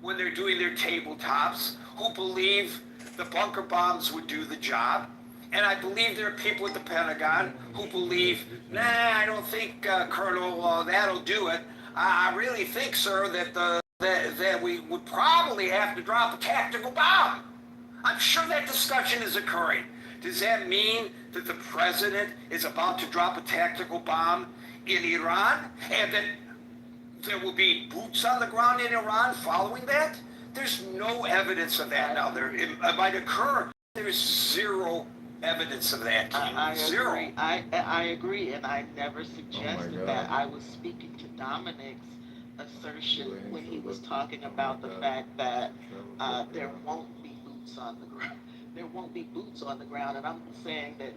when they're doing their tabletops who believe the bunker bombs would do the job. And I believe there are people at the Pentagon who believe, nah, I don't think, Colonel, that'll do it. I really think, sir, that we would probably have to drop a tactical bomb. I'm sure that discussion is occurring. Does that mean that the president is about to drop a tactical bomb in Iran and that there will be boots on the ground in Iran following that? There's no evidence of that now. It might occur. There's zero evidence of that. Zero. Agree. I agree, and I never suggested that. I was speaking to Dominic's assertion when he was talking about the fact that there won't be boots on the ground. There won't be boots on the ground, and I'm saying that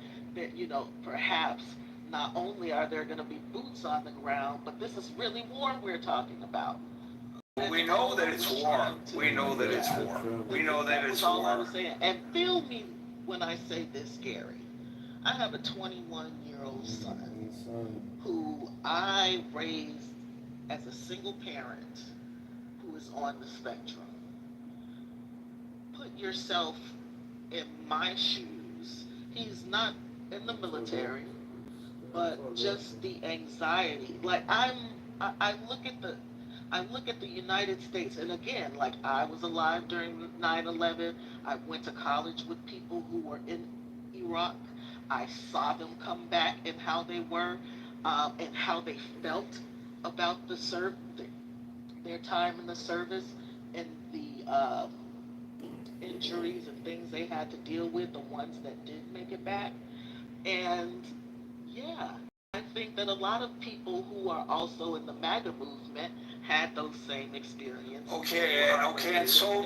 perhaps not only are there going to be boots on the ground, but this is really war we're talking about. We know that it's war. We know that it's war. We know that it's war. That's all I was saying. And feel me when I say this, Gary. I have a 21-year-old son who I raised as a single parent who is on the spectrum. Put yourself in my shoes. He's not in the military, but just the anxiety. Like I look at the United States, and again, like I was alive during 9/11. I went to college with people who were in Iraq. I saw them come back and how they were, and how they felt about their time in the service, and the injuries and things they had to deal with, the ones that did make it back. And yeah, I think that a lot of people who are also in the MAGA movement had those same experiences. Okay, and so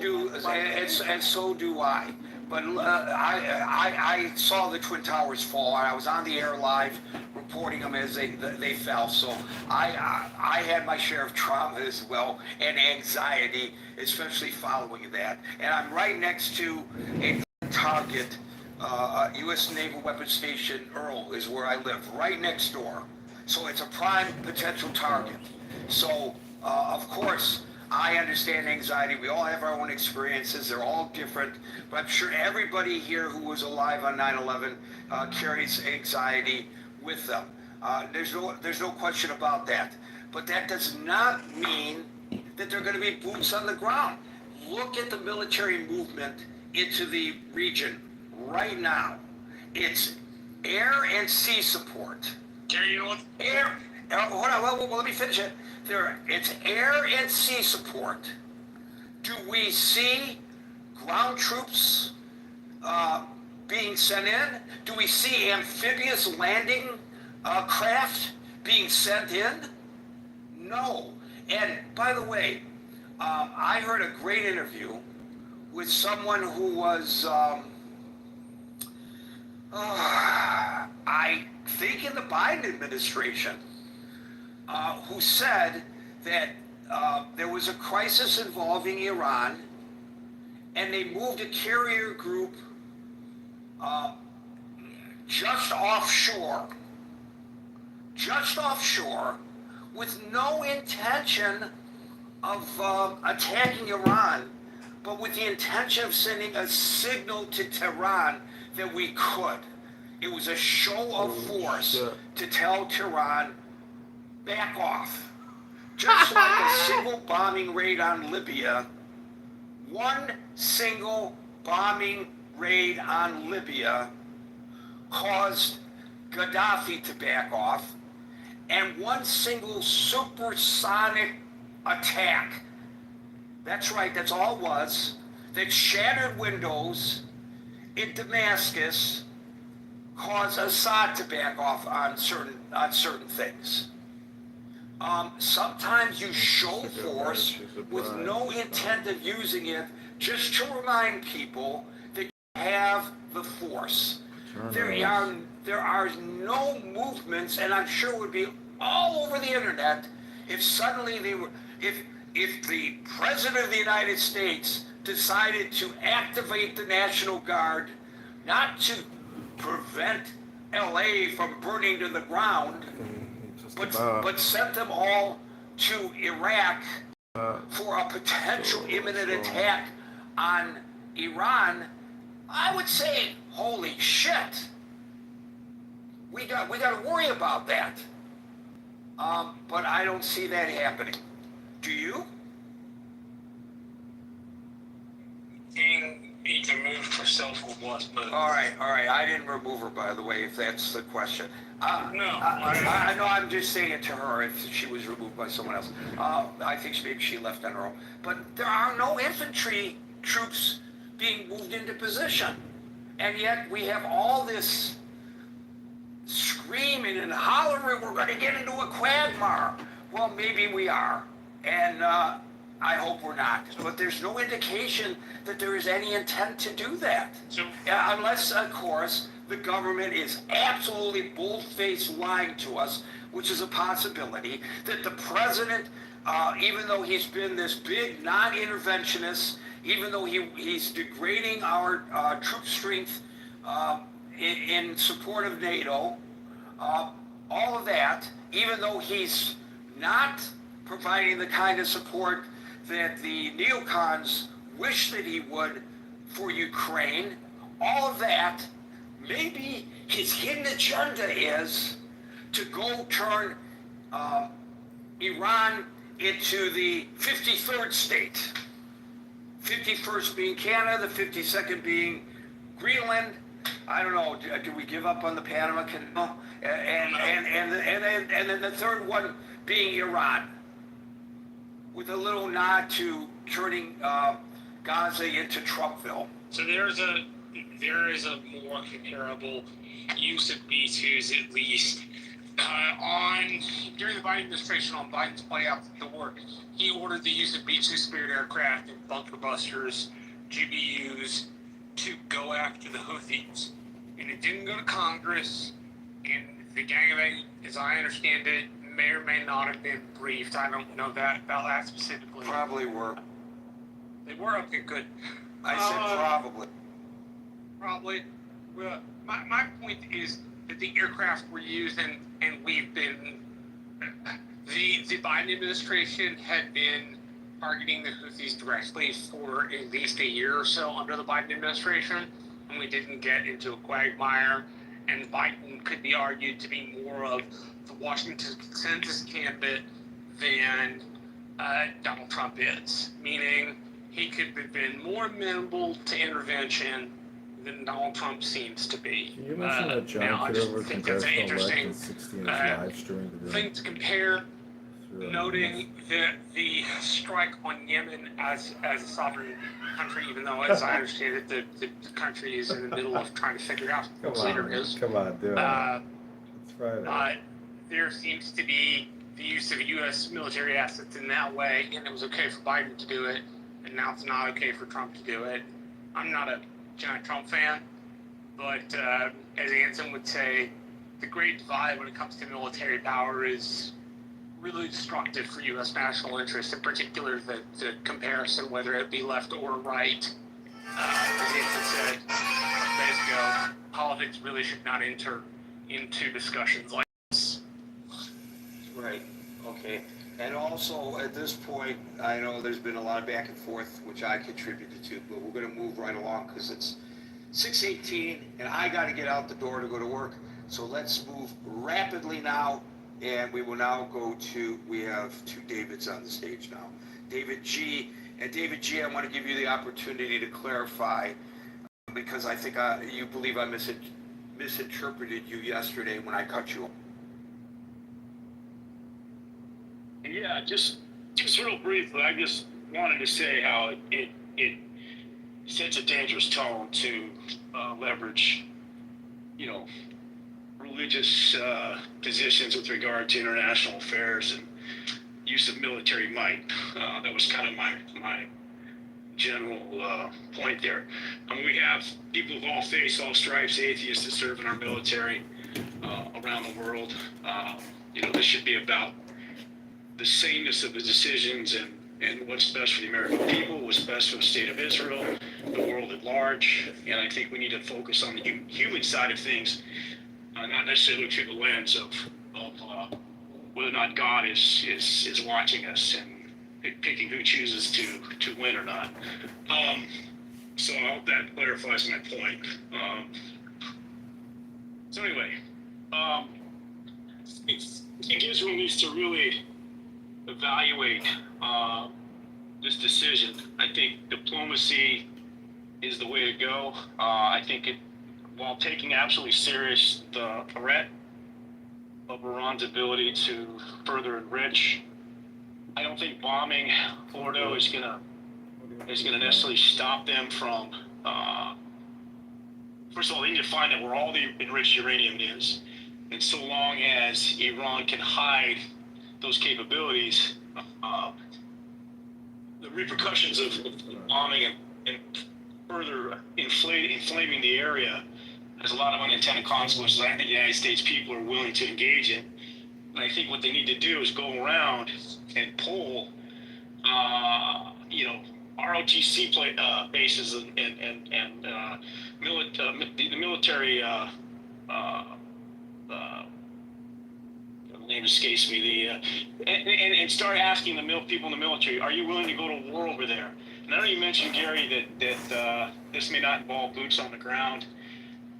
do I. But I saw the Twin Towers fall, and I was on the air live reporting them as they fell. So I had my share of trauma as well, and anxiety, especially following that. And I'm right next to a target. U.S. Naval Weapons Station, Earl, is where I live, right next door. So it's a prime potential target. So, of course, I understand anxiety. We all have our own experiences. They're all different. But I'm sure everybody here who was alive on 9/11 carries anxiety with them. There's no question about that. But that does not mean that there are going to be boots on the ground. Look at the military movement into the region right now. It's air and sea support. Gary, you know what? Hold on, well, let me finish it. It's air and sea support. Do we see ground troops being sent in? Do we see amphibious landing craft being sent in? No. And by the way, I heard a great interview with someone who was, I think in the Biden administration, who said that there was a crisis involving Iran, and they moved a carrier group just offshore, with no intention of attacking Iran, but with the intention of sending a signal to Tehran that we could. It was a show of force to tell Tehran, back off. Just like a single bombing raid on Libya, one single bombing raid on Libya caused Gaddafi to back off, and one single supersonic attack, that's right, that's all it was, that shattered windows in Damascus caused Assad to back off on certain things. Sometimes you show force with no intent of using it, just to remind people that you have the force. There are no movements, and I'm sure it would be all over the internet if suddenly if the President of the United States decided to activate the National Guard, not to prevent LA from burning to the ground, but sent them all to Iraq for a potential imminent attack on Iran, I would say, holy shit, we got to worry about that. But I don't see that happening. Do you? Being removed for self-removed, but All right. I didn't remove her, by the way, if that's the question. no, I know. I'm just saying it to her if she was removed by someone else. I think maybe she left on her own. But there are no infantry troops being moved into position, and yet we have all this screaming and hollering. We're going to get into a quagmire. Well, maybe we are, and I hope we're not. But there's no indication that there is any intent to do that. So, Unless, of course, the government is absolutely bold-faced lying to us, which is a possibility, that the president, even though he's been this big non-interventionist, even though he's degrading our troop strength in support of NATO, all of that, even though he's not providing the kind of support that the neocons wish that he would for Ukraine, all of that, maybe his hidden agenda is to go turn Iran into the 53rd state. 51st being Canada, the 52nd being Greenland. I don't know. Do we give up on the Panama Canal? And then the third one being Iran, with a little nod to turning Gaza into Trumpville. so there is a more comparable use of B-2s, at least. During the Biden administration, on Biden's way out the door, he ordered the use of B-2 Spirit aircraft and bunker busters, GBUs, to go after the Houthis. And it didn't go to Congress, and the Gang of Eight, as I understand it, may or may not have been briefed. I don't know about that specifically. Probably were. They were? Okay, good. I said probably. Probably. Well, my point is that the aircraft were used, and we've been, the Biden administration had been targeting the Houthis directly for at least a year or so under the Biden administration, and we didn't get into a quagmire, and Biden could be argued to be more of the Washington consensus candidate than Donald Trump is, meaning he could have been more amenable to intervention than Donald Trump seems to be. Can you mention that John put over congressional election 16 lives during the room? Thing to compare, noting that the strike on Yemen as a sovereign country, even though, as I understand it, the country is in the middle of trying to figure out who its leader is. Come on, do it. It's Friday. There seems to be the use of U.S. military assets in that way, and it was okay for Biden to do it, and now it's not okay for Trump to do it. I'm not a giant Trump fan, but as Anson would say, the great divide when it comes to military power is really destructive for U.S. national interest, in particular the comparison, whether it be left or right. As Anson said days ago, politics really should not enter into discussions like this. Right. Okay. And also, at this point, I know there's been a lot of back and forth, which I contributed to, but we're going to move right along because it's 6:18, and I got to get out the door to go to work. So let's move rapidly now, and we will now go to, we have two Davids on the stage now. David G. And David G., I want to give you the opportunity to clarify, because I think you believe I misinterpreted you yesterday when I cut you off. Yeah, just real briefly, I just wanted to say how it sets a dangerous tone to leverage, religious positions with regard to international affairs and use of military might. That was kind of my general point there. We have people of all faiths, all stripes, atheists that serve in our military around the world. This should be about the sameness of the decisions and what's best for the American people, what's best for the state of Israel, the world at large. And I think we need to focus on the human side of things, not necessarily look through the lens of whether or not God is watching us and picking who chooses to win or not. So I hope that clarifies my point. So anyway, I think Israel needs to really evaluate this decision. I think diplomacy is the way to go. I think while taking absolutely serious the threat of Iran's ability to further enrich, I don't think bombing Fordo is gonna necessarily stop them from. First of all, they need to find out where all the enriched uranium is, and so long as Iran can hide those capabilities, the repercussions of bombing and further inflaming the area has a lot of unintended consequences I think the United States people are willing to engage in. And I think what they need to do is go around and pull, ROTC bases and the military. The name escapes me. And start asking the people in the military, are you willing to go to war over there? And I know you mentioned, Gary, that this may not involve boots on the ground,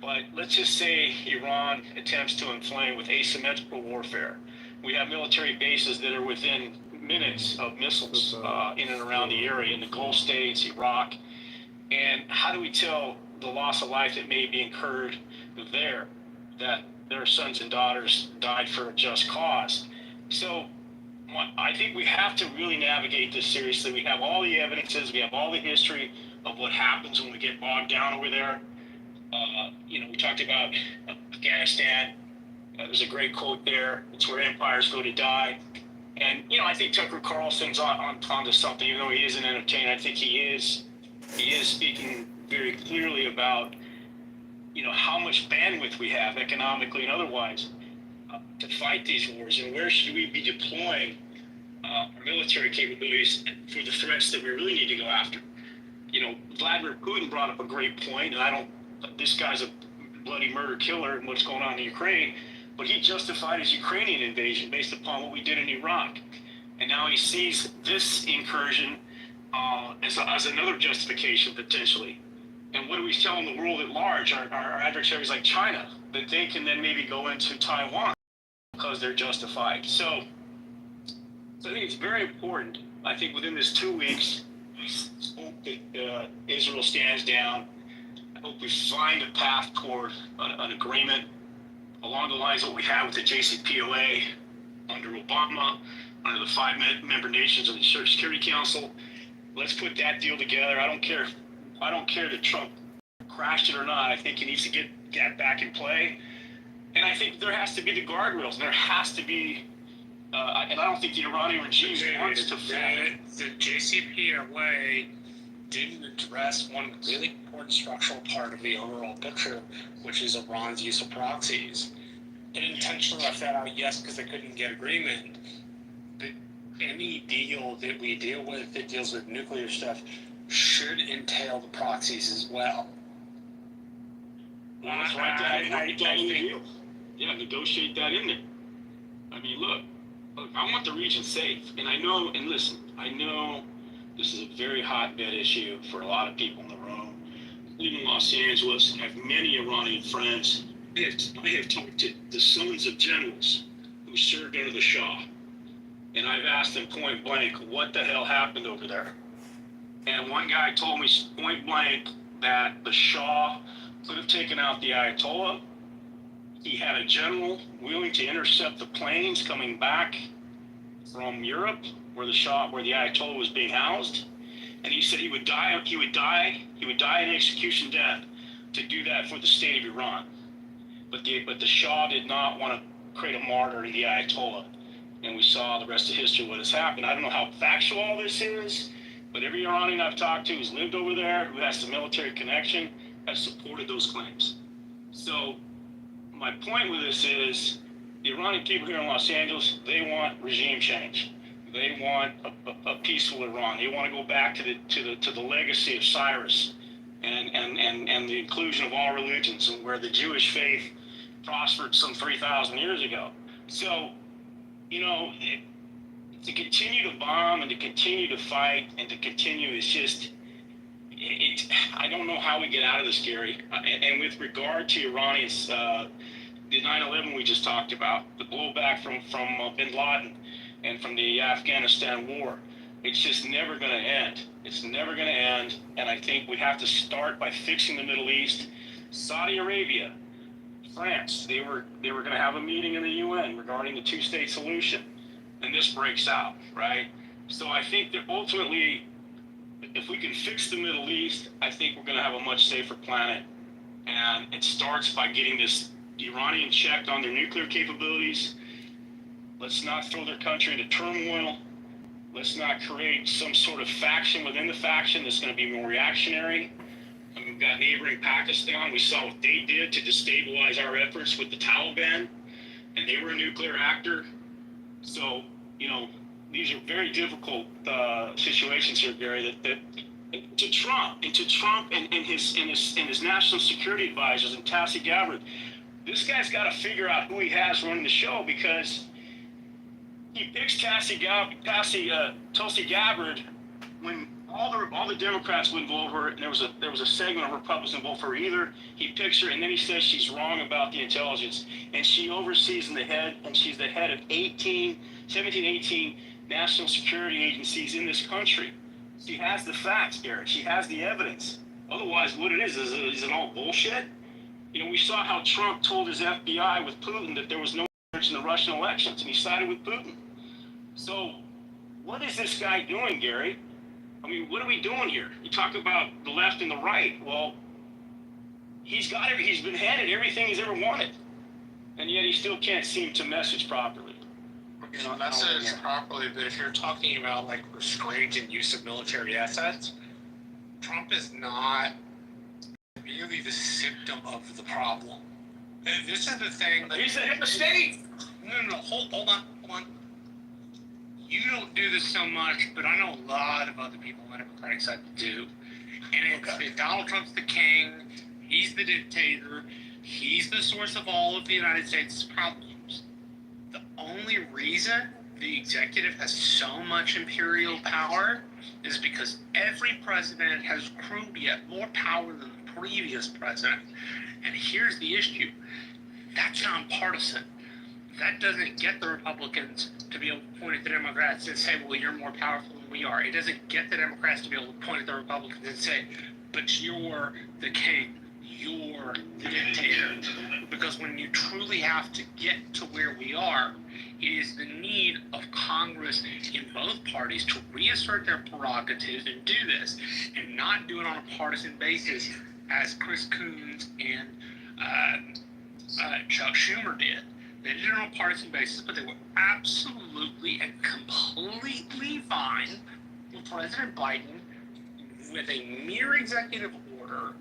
but let's just say Iran attempts to inflame with asymmetrical warfare. We have military bases that are within minutes of missiles in and around the area, in the Gulf states, Iraq. And how do we tell the loss of life that may be incurred there, that their sons and daughters died for a just cause? So I think we have to really navigate this seriously. We have all the evidences, we have all the history of what happens when we get bogged down over there. We talked about Afghanistan. There's a great quote there. It's where empires go to die. And, I think Tucker Carlson's onto something, even though he is an entertainer. I think he is speaking very clearly about, how much bandwidth we have economically and otherwise to fight these wars, and where should we be deploying our military capabilities for the threats that we really need to go after. Vladimir Putin brought up a great point, and this guy's a bloody murder killer and what's going on in Ukraine, but he justified his Ukrainian invasion based upon what we did in Iraq. And now he sees this incursion as another justification potentially. And what do we tell the world at large, our adversaries like China, that they can then maybe go into Taiwan because they're justified. So I think it's very important. I think within this 2 weeks, I hope that Israel stands down. I hope we find a path toward an agreement along the lines of what we have with the JCPOA under Obama, under the 5 member nations of the Security Council. Let's put that deal together. I don't care that Trump crashed it or not. I think he needs to get that back in play. And I think there has to be the guardrails, and there has to be, and I don't think the Iranian regime wants to fall. The JCPOA didn't address one really important structural part of the overall picture, which is Iran's use of proxies. It intentionally left that out, yes, because they couldn't get agreement. But any deal that we deal with that deals with nuclear stuff should entail the proxies as well. Well, that's right. I think, yeah, negotiate that in there. I mean, look, I want the region safe, and I know this is a very hotbed issue for a lot of people in the room. Living in Los Angeles, I have many Iranian friends. I have talked to the sons of generals who served under the Shah, and I've asked them point blank, what the hell happened over there? And one guy told me point blank that the Shah could have taken out the Ayatollah. He had a general willing to intercept the planes coming back from Europe where the Ayatollah was being housed. And he said he would die an execution death to do that for the state of Iran. But the Shah did not want to create a martyr in the Ayatollah. And we saw the rest of history what has happened. I don't know how factual all this is, but every Iranian I've talked to who's lived over there, who has the military connection, has supported those claims. So my point with this is the Iranian people here in Los Angeles, they want regime change. They want a peaceful Iran. They want to go back to the legacy of Cyrus and the inclusion of all religions, and where the Jewish faith prospered some 3,000 years ago. So, to continue to bomb and to continue to fight and to continue is just, I don't know how we get out of this, Gary. And with regard to Iranians, the 9/11 we just talked about, the blowback from bin Laden and from the Afghanistan war, it's just never going to end. It's never going to end. And I think we have to start by fixing the Middle East. Saudi Arabia, France, they were going to have a meeting in the UN regarding the two-state solution, and this breaks out, right? So I think that ultimately, if we can fix the Middle East, I think we're going to have a much safer planet. And it starts by getting this Iranian checked on their nuclear capabilities. Let's not throw their country into turmoil. Let's not create some sort of faction within the faction that's going to be more reactionary. And we've got neighboring Pakistan. We saw what they did to destabilize our efforts with the Taliban, and they were a nuclear actor. So, these are very difficult situations here, Gary. That to Trump and his national security advisors and Tulsi Gabbard, this guy's got to figure out who he has running the show, because he picks Tulsi Gabbard when all the Democrats wouldn't vote for her, and there was a segment of Republicans vote for her either. He picks her, and then he says she's wrong about the intelligence, and she oversees she's the head of 17, 18 national security agencies in this country. She has the facts, Garrett. She has the evidence. Otherwise, what it is it all bullshit? We saw how Trump told his FBI with Putin that there was no in the Russian elections, and he sided with Putin. So, what is this guy doing, Gary? I mean, what are we doing here? You talk about the left and the right. Well, he's been handed everything he's ever wanted, and yet he still can't seem to message properly. Message properly, but if you're talking about like restraint and use of military assets, Trump is not merely the symptom of the problem. This is the thing that He's the head of state. No, hold on. You don't do this so much, but I know a lot of other people on the Democratic side do. And it's Donald Trump's the king, he's the dictator, he's the source of all of the United States' problems. The only reason the executive has so much imperial power is because every president has accrued yet more power than the previous president. And here's the issue. That's nonpartisan. That doesn't get the Republicans to be able to point at the Democrats and say, well, you're more powerful than we are. It doesn't get the Democrats to be able to point at the Republicans and say, but you're the king, you're the dictator. Because when you truly have to get to where we are, it is the need of Congress in both parties to reassert their prerogatives and do this, and not do it on a partisan basis as Chris Coons and Chuck Schumer did. They did it on a partisan basis, but they were absolutely and completely fine with President Biden with a mere executive order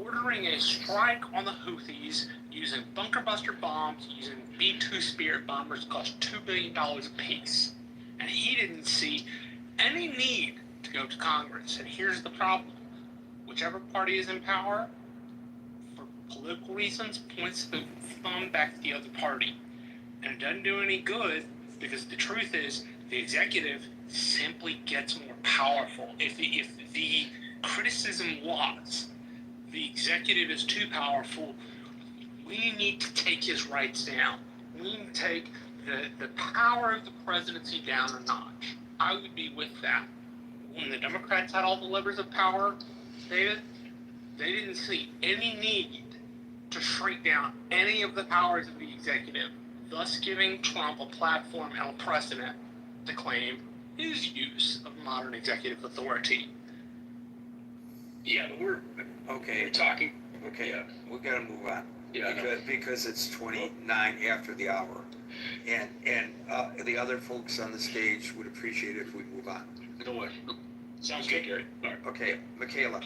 ordering a strike on the Houthis using bunker buster bombs, using B-2 Spirit bombers that cost $2 billion a piece. And he didn't see any need to go to Congress. And here's the problem. Whichever party is in power, for political reasons, points the thumb back to the other party. And it doesn't do any good, because the truth is the executive simply gets more powerful. If the criticism was the executive is too powerful, we need to take his rights down. We need to take the power of the presidency down a notch. I would be with that. When the Democrats had all the levers of power, David, they didn't see any need to shrink down any of the powers of the executive, thus giving Trump a platform and a precedent to claim his use of modern executive authority. Yeah, but we're Okay, talking. okay, Yeah. we gotta move on. Yeah, I know. Because it's 29 after the hour. And the other folks on the stage would appreciate it if we move on. Go away. Sounds good, Gary. All right. Okay, Michaela.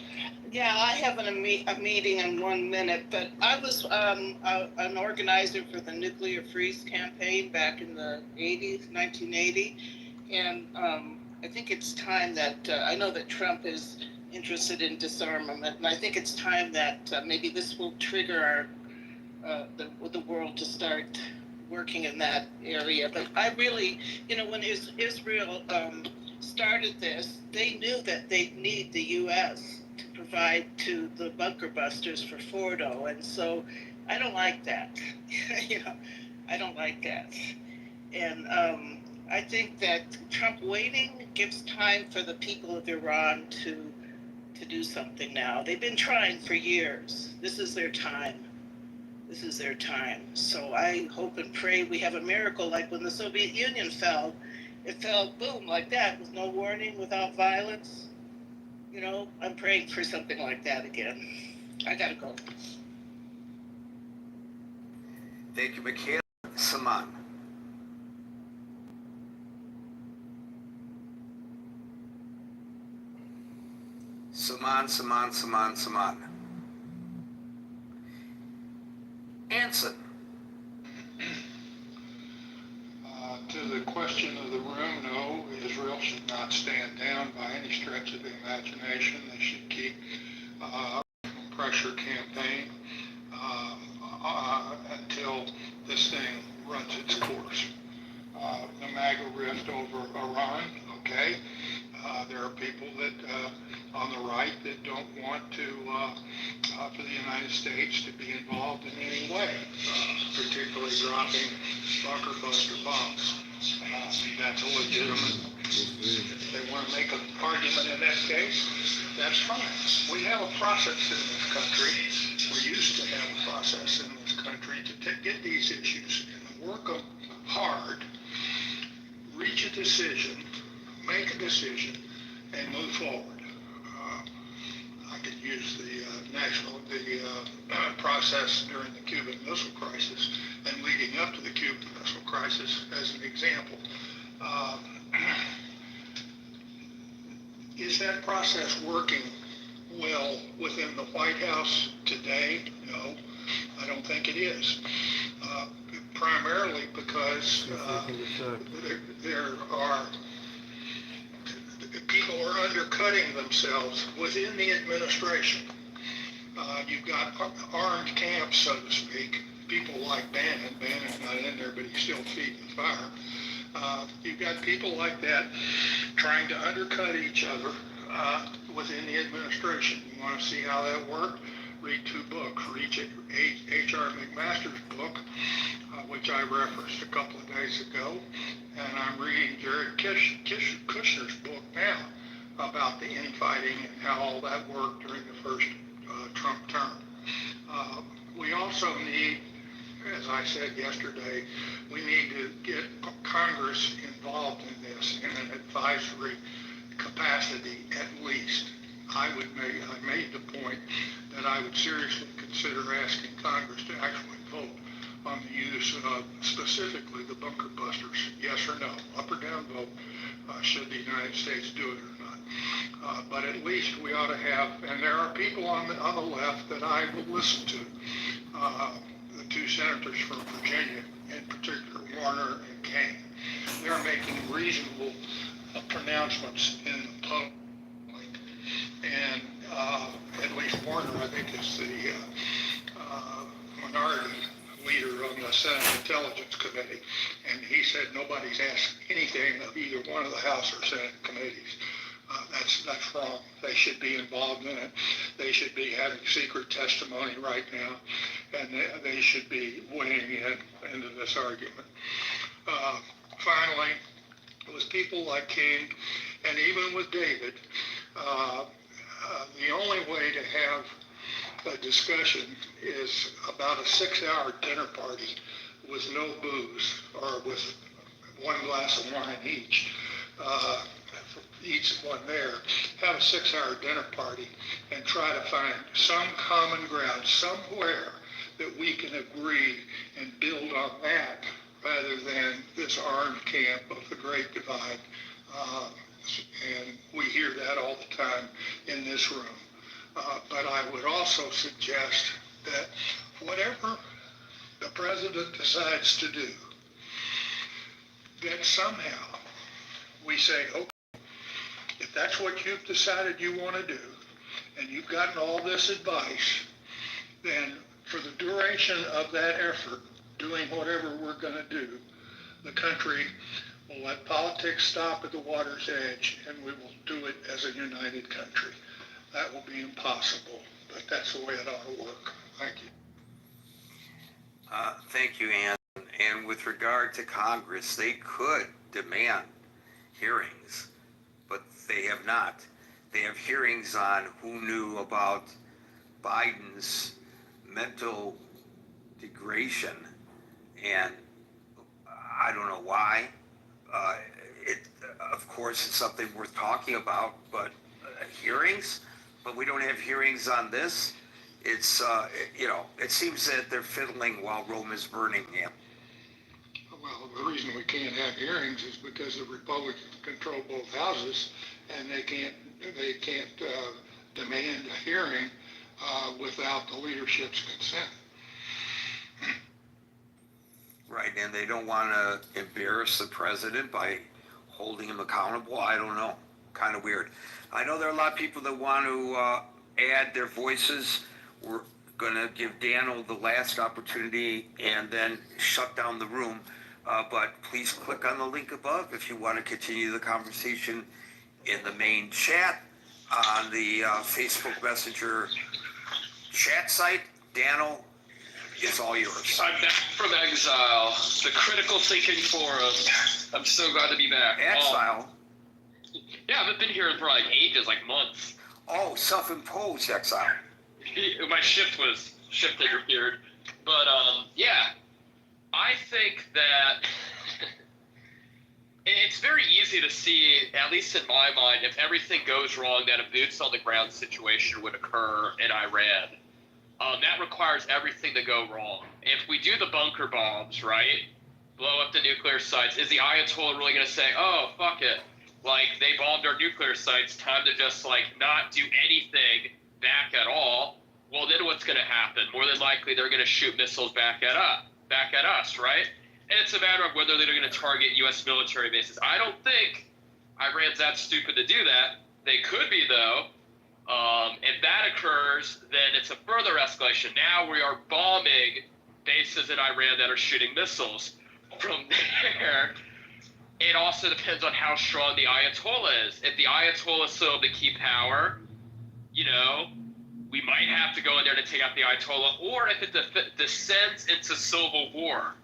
Yeah, I have a meeting in 1 minute, but I was an organizer for the Nuclear Freeze campaign back in the 80s, 1980. And I think it's time that, I know that Trump is interested in disarmament, and I think it's time that maybe this will trigger the world to start working in that area. But I really, when Israel started this, they knew that they need the U.S. to provide to the bunker busters for Fordo, and so I don't like that. I don't like that. And I think that Trump waiting gives time for the people of Iran to do something now. They've been trying for years. This is their time. This is their time. So I hope and pray we have a miracle like when the Soviet Union fell. It fell boom like that with no warning, without violence. I'm praying for something like that again. I gotta go. Thank you, Michaela. Saman. Saman. Anson. To the question of the room, no, Israel should not stand down by any stretch of the imagination. They should keep pressure campaign until this thing runs its course. The MAGA rift over Iran, okay. There are people that on the right that don't want to for the United States to be involved in any way, particularly dropping bunker buster bombs. That's a legitimate. If they want to make an argument in that case, that's fine. We have a process in this country. We used to have a process in this country to get these issues and work them hard, reach a decision, make a decision, and move forward. I could use the process during the Cuban Missile Crisis and leading up to the Cuban Missile Crisis as an example. Is that process working well within the White House today? No, I don't think it is. Primarily because there are people are undercutting themselves within the administration. You've got armed camps, so to speak, people like Bannon. Bannon's not in there, but he's still feeding the fire. You've got people like that trying to undercut each other within the administration. You want to see how that worked? Read two books. Read H.R. McMaster's book, which I referenced a couple of days ago, and I'm reading Jared Kushner's book now about the infighting and how all that worked during the first Trump term. We also need, as I said yesterday, we need to get Congress involved in this in an advisory capacity at least. I made the point that I would seriously consider asking Congress to actually vote on the use of specifically the bunker busters, yes or no, up or down vote, should the United States do it or not. But at least we ought to have, and there are people on the left that I will listen to, the two senators from Virginia, in particular, Warner and Kaine. They're making reasonable pronouncements in the public. And at least Warner, I think, is the minority leader on the Senate Intelligence Committee, and he said nobody's asked anything of either one of the House or Senate committees. That's wrong. They should be involved in it. They should be having secret testimony right now, and they should be weighing in into this argument. Finally, with people like King, and even with David, the only way to have a discussion is about a 6-hour dinner party with no booze, or with one glass of wine each one there. Have a 6-hour dinner party and try to find some common ground somewhere that we can agree and build on that, rather than this armed camp of the Great Divide. And we hear that all the time in this room. But I would also suggest that whatever the president decides to do, that somehow we say, okay, if that's what you've decided you want to do, and you've gotten all this advice, then for the duration of that effort, doing whatever we're going to do, the country will let politics stop at the water's edge, and we will do it as a united country. That will be impossible, but that's the way it ought to work. Thank you. Thank you, Ann. And with regard to Congress, they could demand hearings, but they have not. They have hearings on who knew about Biden's mental degradation, and I don't know why. Of course, it's something worth talking about, but hearings? But we don't have hearings on this. It's, it seems that they're fiddling while Rome is burning. Yeah. Well, the reason we can't have hearings is because the Republicans control both houses, and they can't demand a hearing without the leadership's consent. Right, and they don't want to embarrass the president by holding him accountable. I don't know. Kind of weird. I know there are a lot of people that want to add their voices. We're going to give Daniel the last opportunity and then shut down the room. But please click on the link above if you want to continue the conversation in the main chat on the Facebook Messenger chat site. Daniel, it's all yours. I'm back from exile, the critical thinking forum. I'm so glad to be back. Exile? Yeah, I haven't been here for like ages, like months. Oh, self-imposed exile. My shift interfered. But yeah, I think that it's very easy to see, at least in my mind, if everything goes wrong, that a boots on the ground situation would occur in Iran. That requires everything to go wrong. If we do the bunker bombs, right, blow up the nuclear sites, is the Ayatollah really going to say, oh, fuck it, like, they bombed our nuclear sites, time to just, like, not do anything back at all? Well, then what's going to happen? More than likely, they're going to shoot missiles back at us, right? And it's a matter of whether they're going to target U.S. military bases. I don't think Iran's that stupid to do that. They could be, though. If that occurs, then it's a further escalation. Now we are bombing bases in Iran that are shooting missiles. From there, it also depends on how strong the Ayatollah is. If the Ayatollah is still able to keep power, we might have to go in there to take out the Ayatollah, or if it descends into civil war.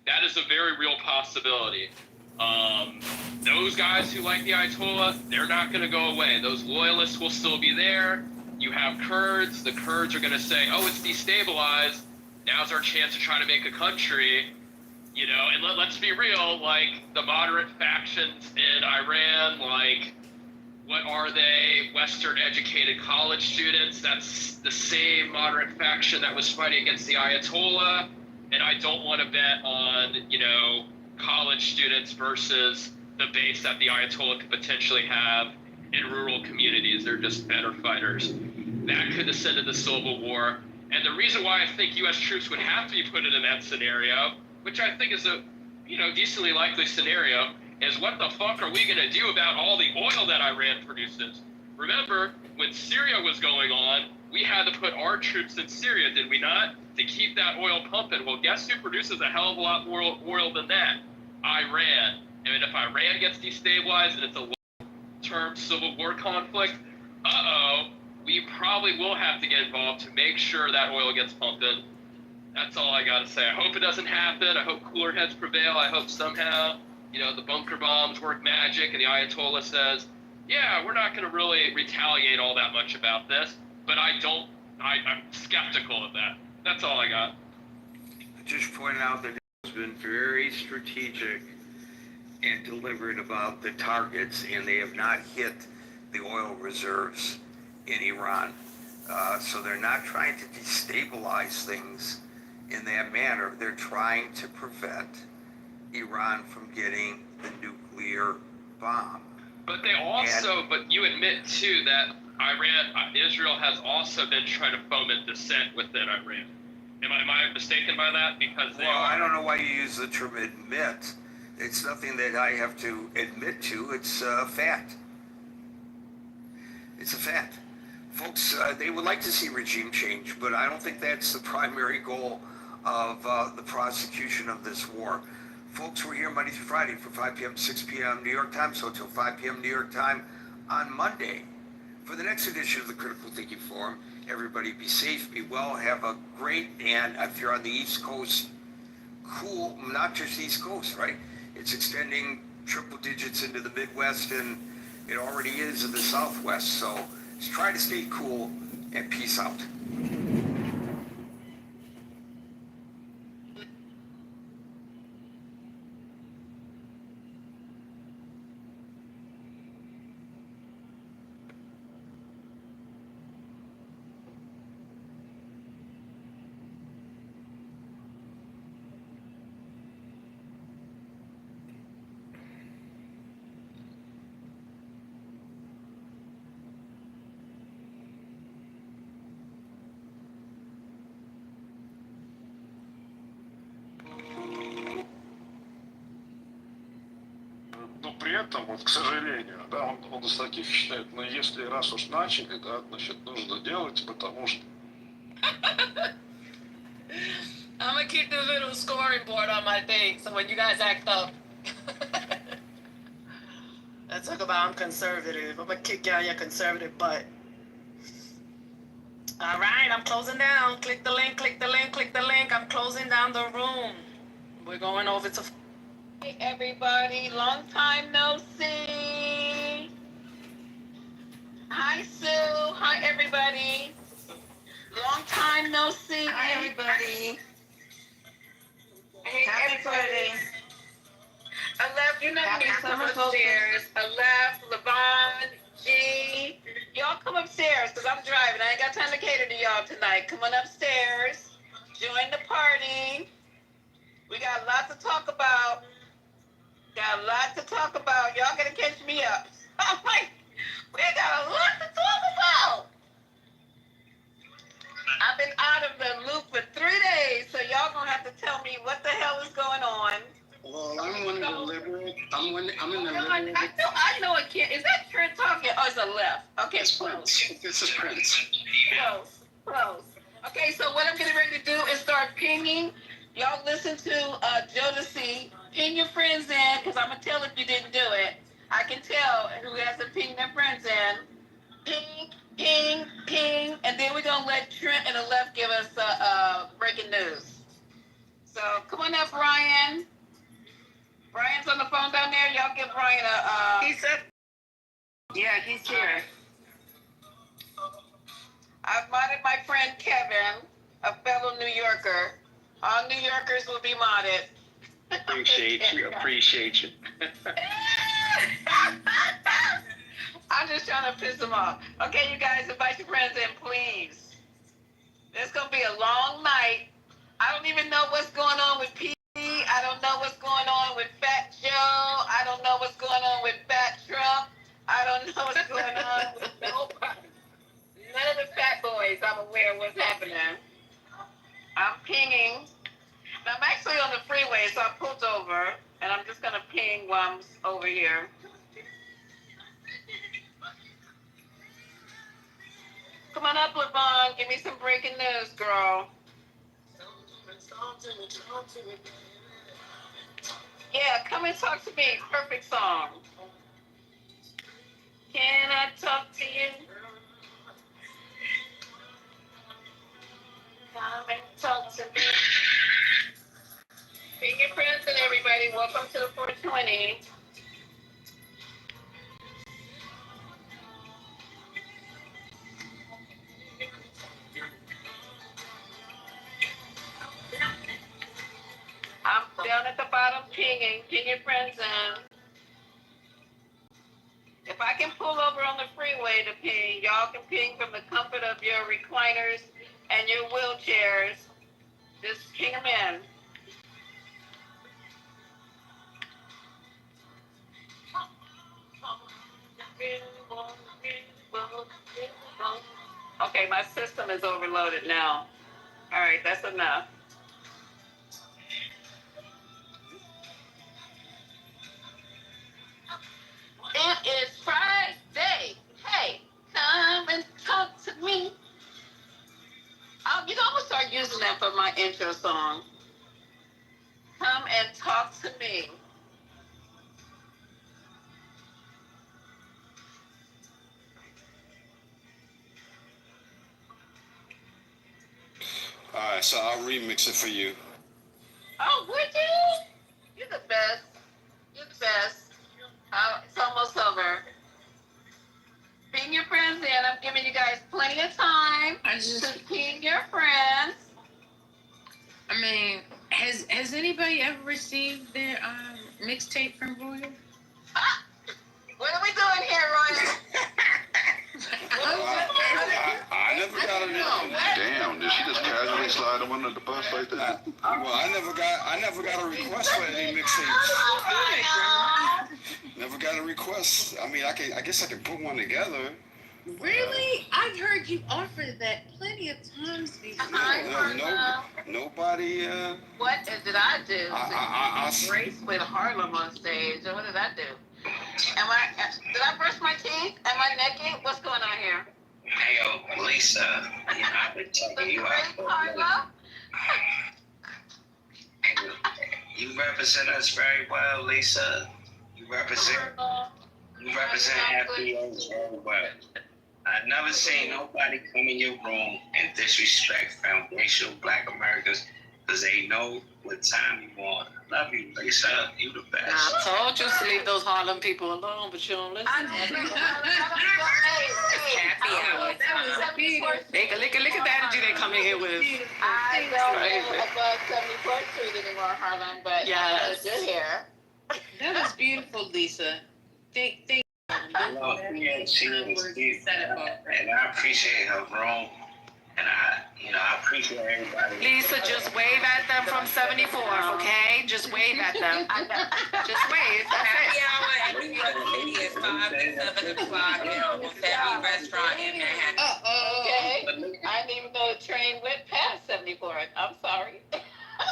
That is a very real possibility. Those guys who like the Ayatollah, they're not going to go away. Those loyalists will still be there. You have Kurds. The Kurds are going to say, oh, it's destabilized. Now's our chance to try to make a country. And let's be real, like, the moderate factions in Iran, like, what are they? Western educated college students. That's the same moderate faction that was fighting against the Ayatollah. And I don't want to bet on, college students versus the base that the Ayatollah could potentially have in rural communities. They're just better fighters. That could descend into civil war. And the reason why I think U.S. troops would have to be put in that scenario, which I think is a, decently likely scenario, is what the fuck are we going to do about all the oil that Iran produces? Remember, when Syria was going on, we had to put our troops in Syria, did we not? To keep that oil pumping. Well, guess who produces a hell of a lot more oil than that? Iran. And if Iran gets destabilized and it's a long-term civil war conflict, we probably will have to get involved to make sure that oil gets pumping. That's all I got to say. I hope it doesn't happen. I hope cooler heads prevail. I hope somehow, the bunker bombs work magic and the Ayatollah says, yeah, we're not going to really retaliate all that much about this. But I'm skeptical of that. That's all I got. I just pointed out that has been very strategic and deliberate about the targets, and they have not hit the oil reserves in Iran. So they're not trying to destabilize things in that manner. They're trying to prevent Iran from getting the nuclear bomb. But they also, but you admit too that Israel has also been trying to foment dissent within Iran. Am I mistaken by that? Because I don't know why you use the term admit. It's nothing that I have to admit to. It's a fact. It's a fact. Folks, they would like to see regime change, but I don't think that's the primary goal of the prosecution of this war. Folks, we're here Monday through Friday from 5 p.m. to 6 p.m. New York time, so until 5 p.m. New York time on Monday. For the next edition of the Critical Thinking Forum, everybody be safe, be well, have a great, and if you're on the East Coast, cool, not just East Coast, right? It's extending triple digits into the Midwest, and it already is in the Southwest. So just try to stay cool, and peace out. Но при этом, вот, к сожалению, да, он из таких считает, но если раз уж начали, да, значит, нужно делать, потому что... I'm gonna keep this little scoring board on my thing, so when you guys act up, let's talk about I'm conservative. I'm gonna kick y'all your conservative butt. All right, I'm closing down. Click the link, click the link, click the link. I'm closing down the room. We're going over to... Hey everybody, long time no see. Hi Sue, hi everybody. Long time no see. Hi, everybody. Hey Happy everybody. Friday. I left, you know Happy me, come summer upstairs. I left, Levon, G. Y'all come upstairs, because I'm driving. I ain't got time to cater to y'all tonight. Come on upstairs. Join the party. We got a lot to talk about. Got a lot to talk about. Y'all gonna catch me up. I'm like, we got a lot to talk about. I've been out of the loop for 3 days, so y'all gonna have to tell me what the hell is going on. Well, I'm one of the liberal. I'm in the liberal. I know it can't. Is that Trent talking? Oh, it's a left. Okay, It's close. Prince. This is Prince. Close. Okay, so what I'm getting ready to do is start pinging. Y'all listen to Jodeci. Ping your friends in, because I'm going to tell if you didn't do it. I can tell who hasn't pinged their friends in. Ping, ping, ping. And then we're going to let Trent and the left give us breaking news. So come on up, Brian. Brian's on the phone down there. Y'all give Brian a... He said... Yeah, he's here. I've modded my friend Kevin, a fellow New Yorker. All New Yorkers will be modded. Appreciate you. I'm just trying to piss them off. Okay, you guys, invite your friends in, please. It's going to be a long night. I don't even know what's going on with P. I don't know what's going on with Fat Joe. I don't know what's going on with Fat Trump. I don't know what's going on with nobody. None of the fat boys I'm aware of what's happening. I'm pinging. I'm actually on the freeway, so I pulled over, and I'm just going to ping while I'm over here. Come on up, Levon. Give me some breaking news, girl. Yeah, come and talk to me. Perfect song. Can I talk to you? Come and talk to me. Bring your friends and everybody. Welcome to the 420. I'm down at the bottom pinging. Ping your friends in. If I can pull over on the freeway to ping, y'all can ping from the comfort of your recliners and your wheelchairs. Just ping them in. Okay, my system is overloaded now. All right, that's enough. It is Friday. Hey, come and talk to me. You know, I'm gonna start using that time for my intro song. Come and talk to me. Alright, so I'll remix it for you. Oh, would you? You're the best. You're the best. It's almost over. Ping your friends in. I'm giving you guys plenty of time to ping your friends. I mean, has anybody ever received their mixtape from Royal? What are we doing here, Roy? I never got a Damn, did she just casually slide him under the bus like that? well, I never got a request for any mixtapes. Never got a request. I mean, I guess I can put one together. Really? I've heard you offer that plenty of times before. Nobody. What did I do? I Race with Harlem on stage. What did I do? Did I brush my teeth? Am I naked? What's going on here? Hey, yo, Lisa, I've been checking you out. Harlem? You represent us very well, Lisa. You represent Happy Hours very well. I've never seen nobody come in your room and disrespect foundational Black Americans because they know what time you want. I love you, Lisa. You the best. I told you to leave those Harlem people alone, but you don't listen. Happy hour. Look at the energy they come in here with. I don't live above 74th Street anymore, Harlem, but yes. you're here. That was beautiful, Lisa. Thank you. Well, she is, and I appreciate her room, and I appreciate everybody. Lisa, just wave at them from 74th, okay? Just wave at them. Just wave. That's Happy it. hour at New York City is 5 to 7 o'clock at Almost Happy Restaurant in Manhattan. Okay. I didn't even know the train went past 74th. I'm sorry.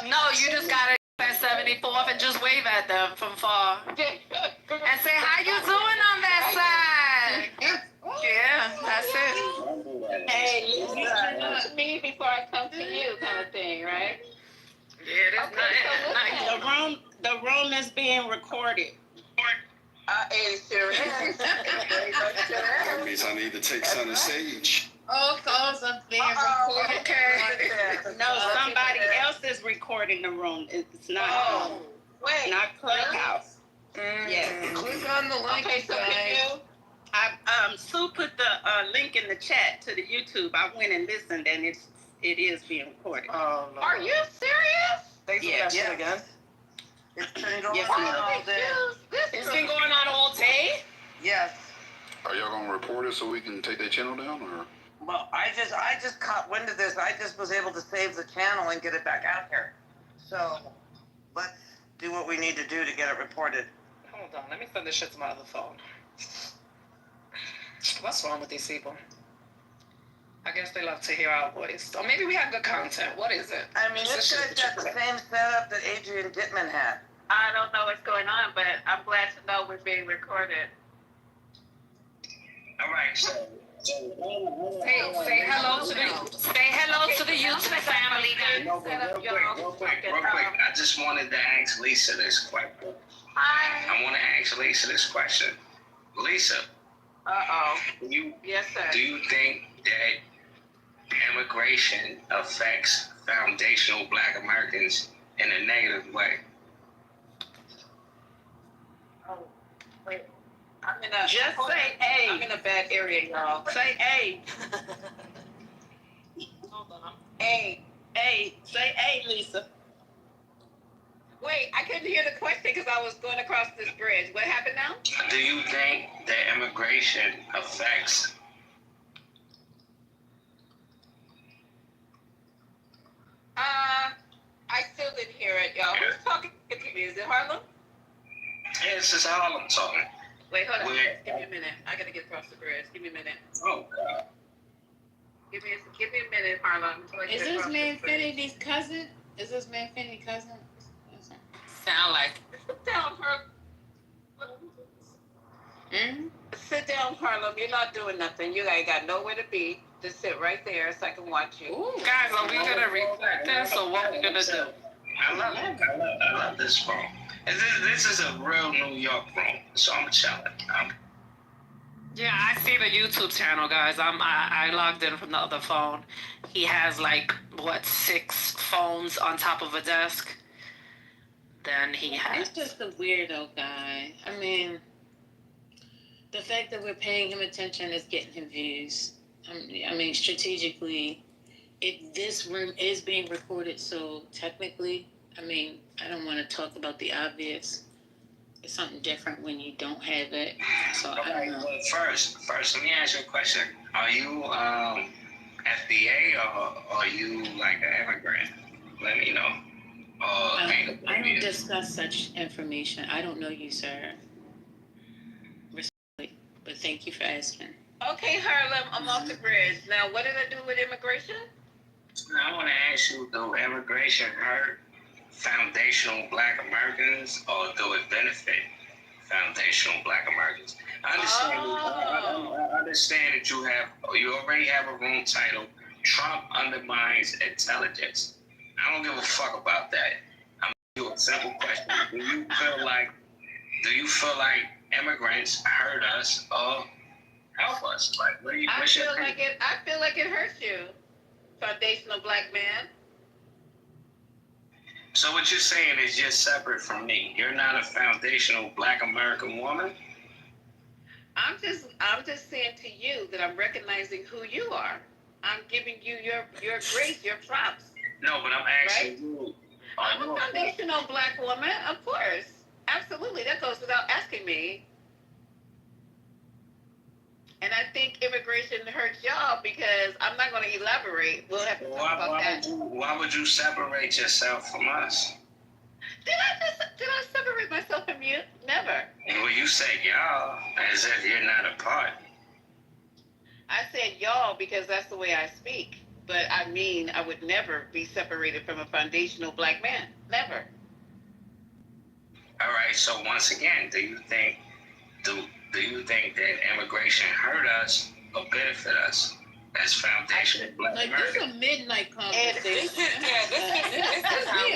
No, you just gotta at 74th and just wave at them from far. And say, how you doing on that side? Yeah, that's it. Hey, you come to me before I come to you kind of thing, right? Yeah, that's nice. The room is being recorded. It sure is. That means I need to take center stage. Oh, cause I'm being recorded. Okay. No, somebody else is recording the room. It's not. Wait. Not Clubhouse. Yes. Click on the link. Okay, so can you? Sue put the link in the chat to the YouTube. I went and listened, and it is being recorded. Oh, no. Are you serious? Yes. Again? It's been going Yes, on ma'am. all day. It's been going on all day? Yes. Are y'all gonna report it so we can take that channel down, or? Well, I just caught wind of this. I just was able to save the channel and get it back out here. So let's do what we need to do to get it reported. Hold on, let me send this shit to my other phone. What's wrong with these people? I guess they love to hear our voice. Or maybe we have good content. What is it? I mean, this guy's got the same setup that Adrian Dittman had. I don't know what's going on, but I'm glad to know we're being recorded. All right, so Say hello to the YouTube family. real quick. I just wanted to ask Lisa this question. Hi. I want to ask Lisa this question. Lisa, Yes, sir. do you think that immigration affects foundational Black Americans in a negative way? Wait. Just say A. I'm in a bad area, y'all. Say A. Hold on. A. Say A, Lisa. Wait, I couldn't hear the question because I was going across this bridge. What happened now? Do you think that immigration affects I still didn't hear it, y'all. Who's talking to me? Is it Harlem? Yeah, this is Harlem talking. Wait, hold on. Where- Give me a minute. I gotta get across the bridge. Give me a minute. Oh God. Give me a minute, Harlem. until I get Is this across man bridge. Finnedy's cousin? Is this man Finnedy's cousin? Sound like. Sit down, Harlem. Hmm? Sit sit down, Harlem. You're not doing nothing. You ain't got nowhere to be. Just sit right there so I can watch you. Ooh, guys, are we gonna record this or what we gonna do? I love this room. And this is a real New York room, so I'm chilling. Yeah, I see the YouTube channel, guys. I logged in from the other phone. He has like 6 phones on top of a desk. Then he has. It's just a weirdo guy. I mean, the fact that we're paying him attention is getting him views. I mean, strategically, this room is being recorded, so technically, I mean, I don't want to talk about the obvious. It's something different when you don't have it. So I don't know. Well, first, let me ask you a question. Are you FDA or are you like an immigrant? Let me know. I don't discuss such information. I don't know you, sir. Respectfully, but thank you for asking. Okay, Harlem, I'm off the bridge. Now, what did I do with immigration? Now, I want to ask you, do immigration hurt foundational Black Americans or do it benefit foundational Black Americans? I understand that you already have a room titled Trump Undermines Intelligence. I don't give a fuck about that. I'm gonna you a simple question. Do you feel like immigrants hurt us or help us? Like, what do you? I feel like it hurts you, foundational Black man. So what you're saying is just separate from me. You're not a foundational Black American woman. I'm just saying to you that I'm recognizing who you are. I'm giving you your grace, your props. No, but I'm asking you. I'm a foundational Black woman, of course. Absolutely, that goes without asking me. And I think immigration hurts y'all because I'm not going to elaborate. We'll have to talk about that. Why would you separate yourself from us? Did I separate myself from you? Never. Well, you said y'all as if you're not a part. I said y'all because that's the way I speak. But I mean, I would never be separated from a foundational Black man. Never. All right. So once again, do you think that immigration hurt us or benefit us as foundational Black Like, Americans? this is a midnight conversation. This is how we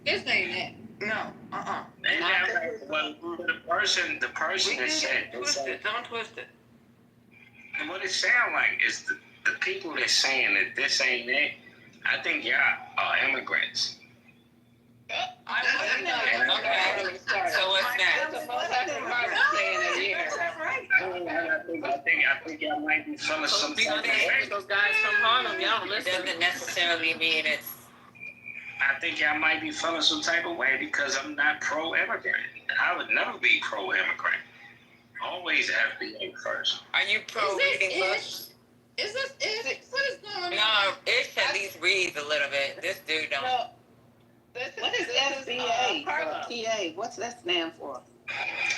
This ain't it. No, Well, the person that said, Don't twist it. and what it sounds like is the people that's saying that this ain't it. I think y'all are immigrants. So what's next? I think y'all might be feeling some type of way. Those guys from Harlem, y'all don't listen. Doesn't necessarily mean it's. I think y'all might be feeling some type of way because I'm not pro-immigrant. I would never be pro-immigrant. Always FBI first. Are you pro-reading books? Is this it? What is going on? No, Ish at least reads a little bit. This dude don't. No. What is FBA? TA? What's that stand for?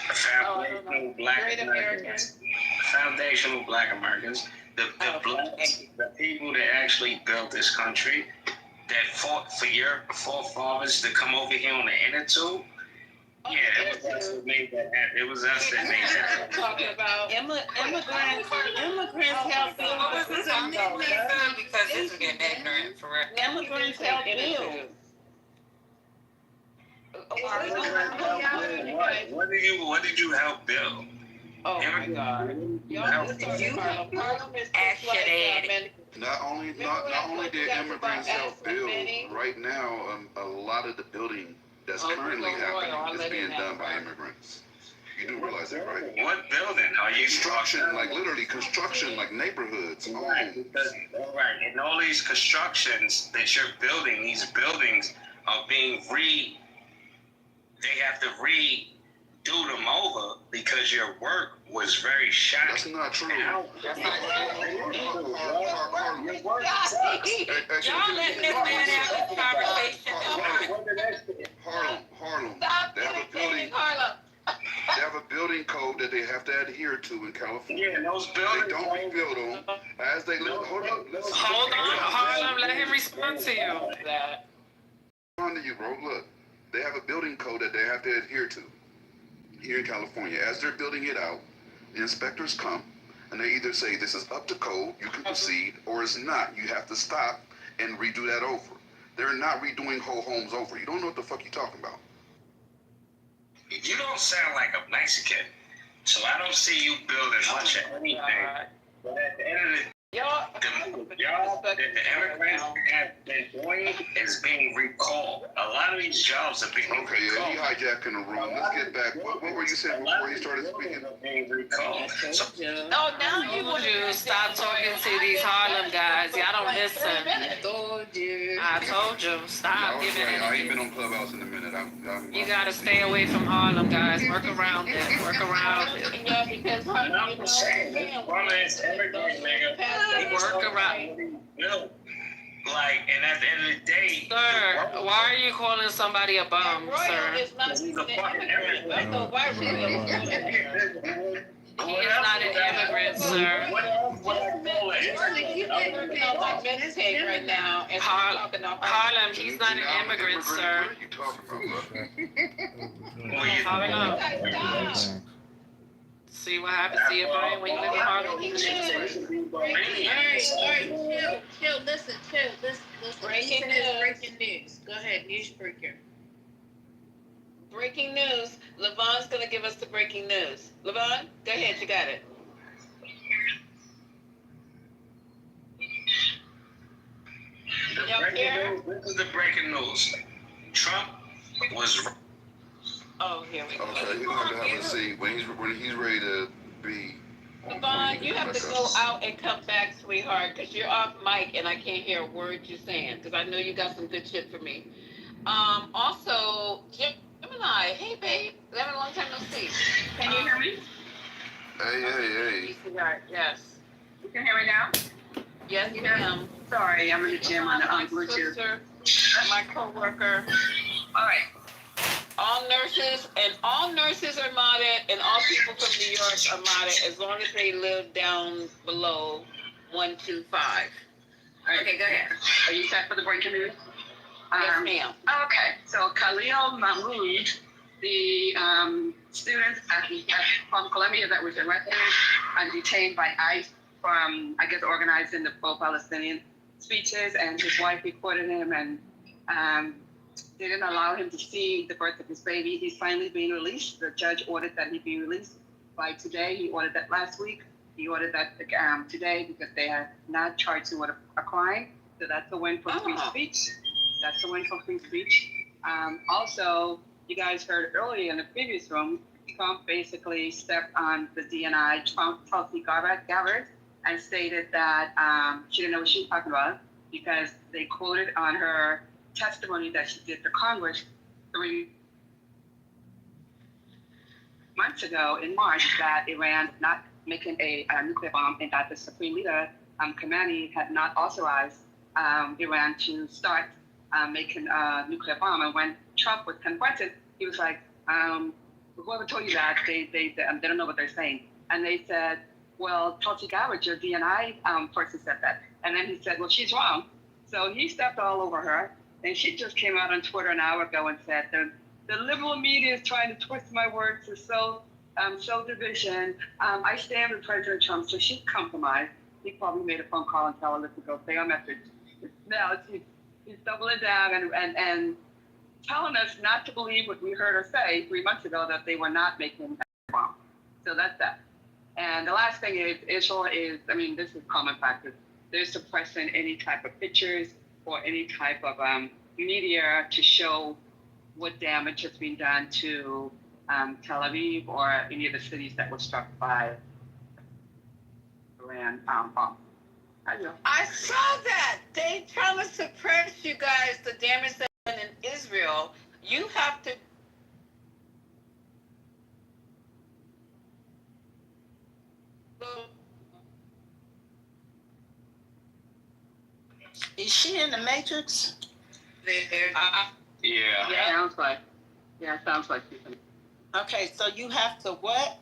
Foundational Black Americans. Foundational Black Americans. The people that actually built this country, that fought for your forefathers to come over here on the inner tube. Yeah, it was us that made that happen. It was us that made that happen. Talking about Immigrants help build. This is a midnight because this is getting ignorant for real. Immigrants help build. What did you help build? Oh my God! Not only did immigrants help build, right now, a lot of the building that's currently happening is being done by immigrants. You do realize that, right? What building are you construction, like literally construction, like neighborhoods, homes. Right, and all these constructions that you're building, these buildings are being they have to redo them over because your work was very shoddy. That's not true. That's not true. Harlem. Y'all letting this man have this conversation. Harlem. Stop They have a building. They have a building code that they have to adhere to in California. Yeah, and those buildings. They don't rebuild them as they live. Hold on, Harlem, let him respond to you. on to you, bro. Look, they have a building code that they have to adhere to here in California. As they're building it out, the inspectors come and they either say this is up to code, you can proceed, or it's not. You have to stop and redo that over. They're not redoing whole homes over. You don't know what the fuck you're talking about. You don't sound like a Mexican, so I don't see you building much of anything. But at the end of the the job that the immigrants have been doing is being recalled. A lot of these jobs are being recalled. Okay, yeah, he hijacking the room. Let's get back. What were you saying before you started speaking? Being recalled. So, Oh, now you want to stop talking to these Harlem guys. Y'all don't listen. I told you. Stop giving I ain't it. been on Clubhouse in a minute. You gotta stay away from Harlem guys. Work around it. Work around it. Yeah, because I'm just saying, this woman is immigrant, nigga. Work around. Like, and at the end of the day, Sir, why are you calling somebody a bum, Royal sir? is not he's even a an fucking immigrant. That's immigrant. the white Royal. He is not an immigrant, sir. He's working on my Medicaid right now, and talking about Harlem, he's not an immigrant, sir. What are you talking about, bro? Harlem. See what happens to your brain when you live in Harlem? All right, chill, listen. Breaking Breaking news. Go ahead, newsbreaker. breaking news. Levon's gonna give us the breaking news. Levon, go ahead, you got it. This is the breaking news. Trump was. Oh, here we go. Okay, you're gonna have to see when he's ready to be. Levon, you have to go out and come back, sweetheart, because you're off mic and I can't hear a word you're saying, because I know you got some good shit for me. Also, Gemini, hey babe, it's been a long time no see. Can you hear me? Hey. Yes. You can hear me now? Yes, ma'am. Sorry, I'm in the gym on My Bluetooth. sister, my coworker. All right. All nurses are modded, and all people from New York are modded as long as they live down below 125. Okay, go ahead. Are you set for the breaking news? Yes, ma'am. Okay, so Khalil Mahmoud, the student from Columbia that was arrested and detained by ICE from, I guess, organizing the pro-Palestinian speeches, and his wife reported him and didn't allow him to see the birth of his baby. He's finally being released. The judge ordered that he be released by today. He ordered that last week. He ordered that today because they have not charged him with a crime. So that's a win for free speech. That's a win for free speech. Also, you guys heard earlier in the previous room, Trump basically stepped on the DNI, Tulsi Gabbard, and stated that she didn't know what she was talking about because they quoted on her testimony that she did to Congress 3 months ago in March that Iran not making a nuclear bomb and that the Supreme Leader, Khamenei, had not authorized Iran to start making a nuclear bomb. And when Trump was confronted, he was like, whoever told you that, they don't know what they're saying. And they said, well, Tulsi Gabbard, your DNI person said that. And then he said, well, she's wrong. So he stepped all over her. And she just came out on Twitter an hour ago and said, the liberal media is trying to twist my words to sow division. I stand with President Trump, so she's compromised. He probably made a phone call and tell her, listen, go say our message. Now he's doubling down and telling us not to believe what we heard her say 3 months ago, that they were not making a bomb. So that's that. And the last thing is, Israel is, I mean, this is common practice. They're suppressing any type of pictures or any type of media to show what damage has been done to Tel Aviv or any of the cities that were struck by Iran bomb. I saw that. They trying to suppress you guys the damage that's done in Israel. You have to. Is she in the Matrix? Yeah. Sounds like. Yeah, sounds like she's in. Okay, so you have to what?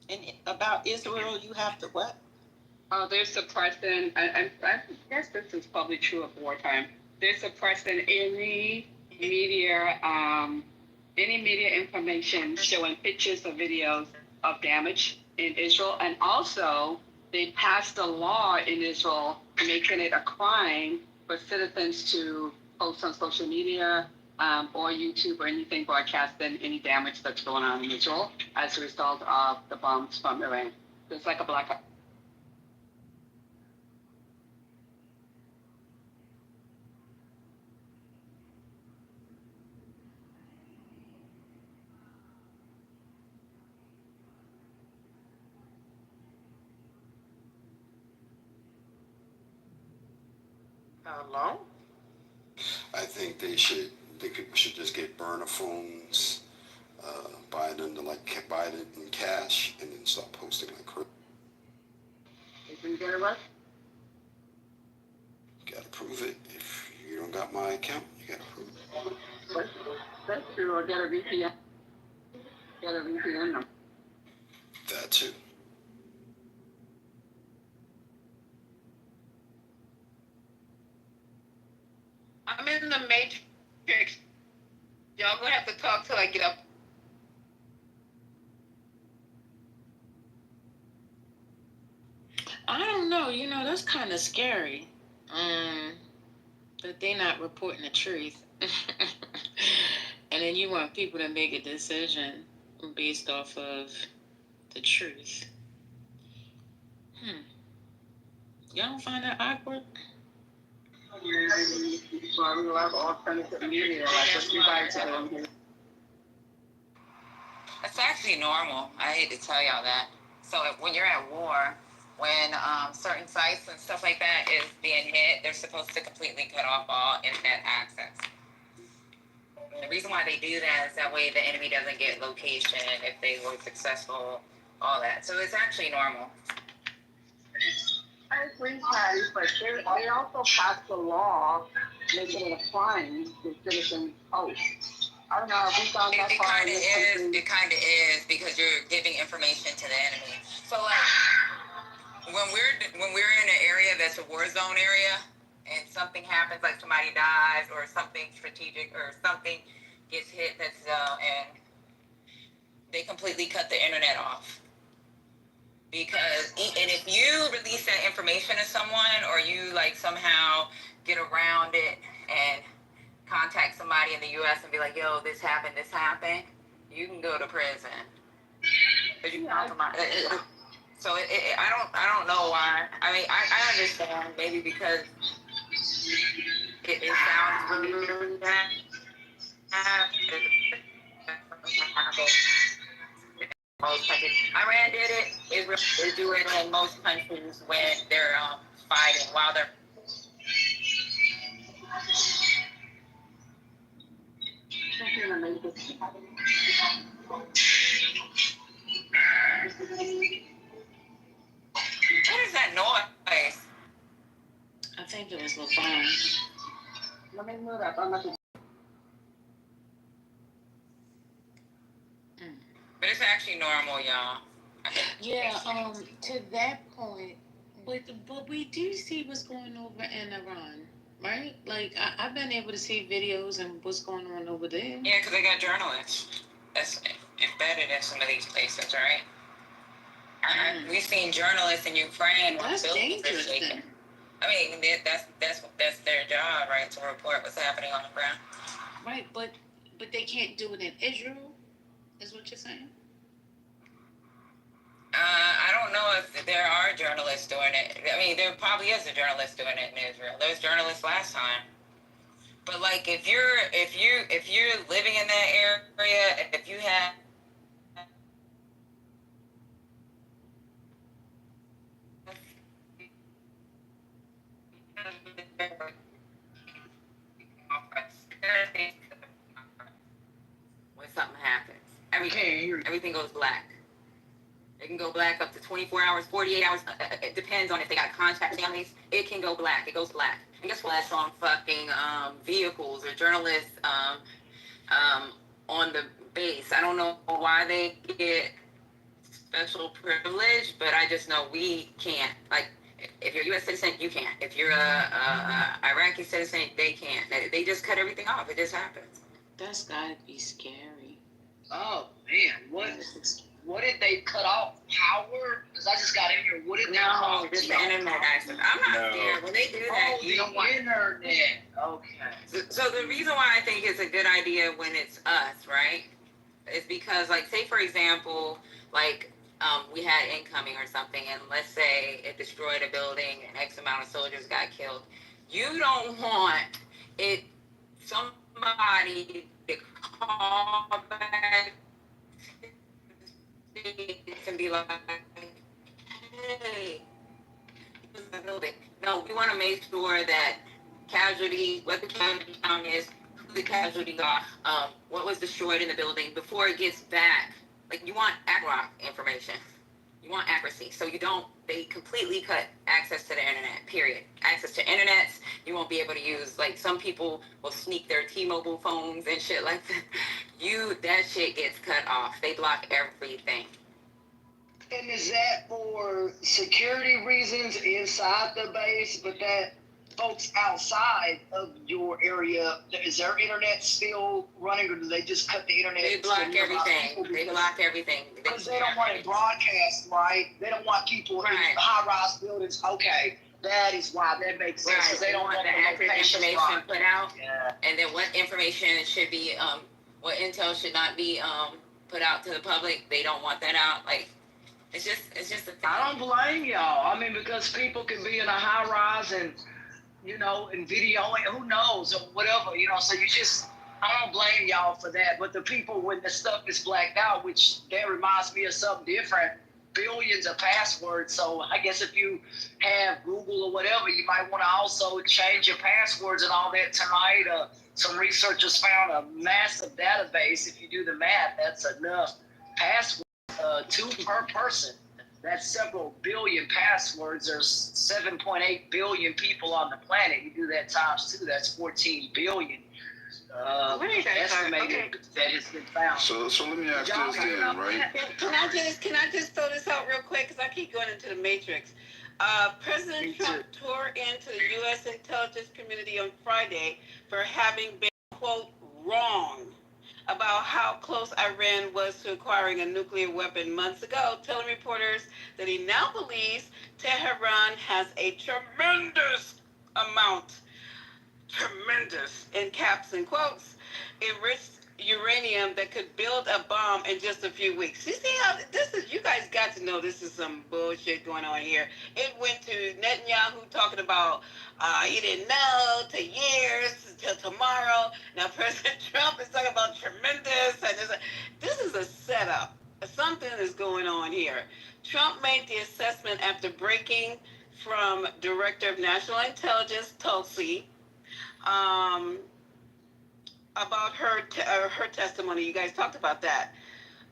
And about Israel, you have to what? They're suppressing, I guess this is probably true of wartime. They're suppressing any media, any media information showing pictures or videos of damage in Israel. And also, they passed a law in Israel making it a crime for citizens to post on social media or YouTube or anything broadcasting any damage that's going on in Israel as a result of the bombs from Iran. So it's like a blackout. Hello? I think they should just get burner phones, buy them to buy it in cash, and then start posting like crazy. You can get arrested. Gotta prove it. If you don't got my account, you gotta prove it. That's true. Or get a VPN. Get a VPN number. That too. I'm in the matrix. Y'all gonna have to talk till I get up. I don't know. That's kind of scary. That they're not reporting the truth. And then you want people to make a decision based off of the truth. Y'all don't find that awkward? So we love alternative media, like what you guys are doing. It's actually normal. I hate to tell y'all that. So when you're at war, when certain sites and stuff like that is being hit, they're supposed to completely cut off all internet access. The reason why they do that is that way the enemy doesn't get location if they were successful, all that. So it's actually normal. I agree, Patty, but they also passed a law making it a crime to citizens post. I don't know if we found that far in this country. It kind of is because you're giving information to the enemy. So like when we're in an area that's a war zone area and something happens, like somebody dies or something strategic or something gets hit, and they completely cut the internet off. Because, and if you release that information to someone or you like somehow get around it and contact somebody in the U.S. and be like, yo, this happened, you can go to prison. So I don't know why. I mean, I understand maybe because it sounds really bad. Iran did it. Israel is doing it in most countries when they're fighting while they're. What is that noise? I think it was LeBron. Let me move up. I'm not. But it's actually normal, y'all. Yeah, to that point, but we do see what's going over in Iran, right? Like, I've been able to see videos and what's going on over there. Yeah, because they got journalists that's embedded in some of these places, right? We've seen journalists in Ukraine. That's dangerous then. I mean, that's their job, right, to report what's happening on the ground. Right, but they can't do it in Israel, is what you're saying? I don't know if there are journalists doing it. I mean, there probably is a journalist doing it in Israel. There was journalists last time. But like, if you're living in that area, if you have when something happens, everything goes black. It can go black up to 24 hours, 48 hours. It depends on if they got contact families. It can go black. It goes black. And guess what? That's on fucking vehicles or journalists on the base. I don't know why they get special privilege, but I just know we can't. Like, If you're a U.S. citizen, you can't. If you're a Iraqi citizen, they can't. They just cut everything off. It just happens. That's gotta be scary. Oh man, what did they cut off power? Because I just got in here. What did they cut off? Just the internet access. I'm not scared. When they do that, you don't want internet. Okay. So the reason why I think it's a good idea when it's us, right, is because, like, say for example, like we had incoming or something, and let's say it destroyed a building and X amount of soldiers got killed. You don't want it somebody to call back and be like, hey, no, we want to make sure that casualty, what the casualty count is, who the casualties are, what was destroyed in the building before it gets back. Like, you want accurate information. You want accuracy. So they completely cut access to the internet, period. Access to internets, you won't be able to use, like, some people will sneak their T-Mobile phones and shit like that. That shit gets cut off. They block everything. And is that for security reasons inside the base, but that folks outside of your area, is their internet still running, or do they just cut the internet? They block everything. They block everything. Because they don't want it broadcast, right? They don't want people in high-rise buildings. Okay, that is why that makes sense. Because they don't want the accurate information put out. Yeah. And then what information should be, what intel should not be put out to the public. They don't want that out. Like, it's just a thing. I don't blame y'all. I mean, because people can be in a high-rise and, you know, and videoing, who knows, or whatever, you know, so I don't blame y'all for that, but the people, when the stuff is blacked out, which that reminds me of something different, billions of passwords, so I guess if you have Google or whatever, you might want to also change your passwords and all that tonight. Some researchers found a massive database. If you do the math, that's enough passwords, 2 per person. That's several billion passwords. There's 7.8 billion people on the planet. You do that times 2, that's 14 billion. Estimated that has been found. So let me ask this then, right? Can I just throw this out real quick, because I keep going into the matrix. President Trump tore into the U.S. intelligence community on Friday for having been, quote, wrong about how close Iran was to acquiring a nuclear weapon months ago, telling reporters that he now believes Tehran has a tremendous amount, in caps and quotes, enriched uranium that could build a bomb in just a few weeks. You see how this is, you guys got to know this is some bullshit going on here. It went to Netanyahu talking about he didn't know, to years, till tomorrow. Now President Trump is talking about tremendous, and this is a setup. Something is going on here. Trump made the assessment after breaking from Director of National Intelligence, Tulsi, about her testimony. You guys talked about that.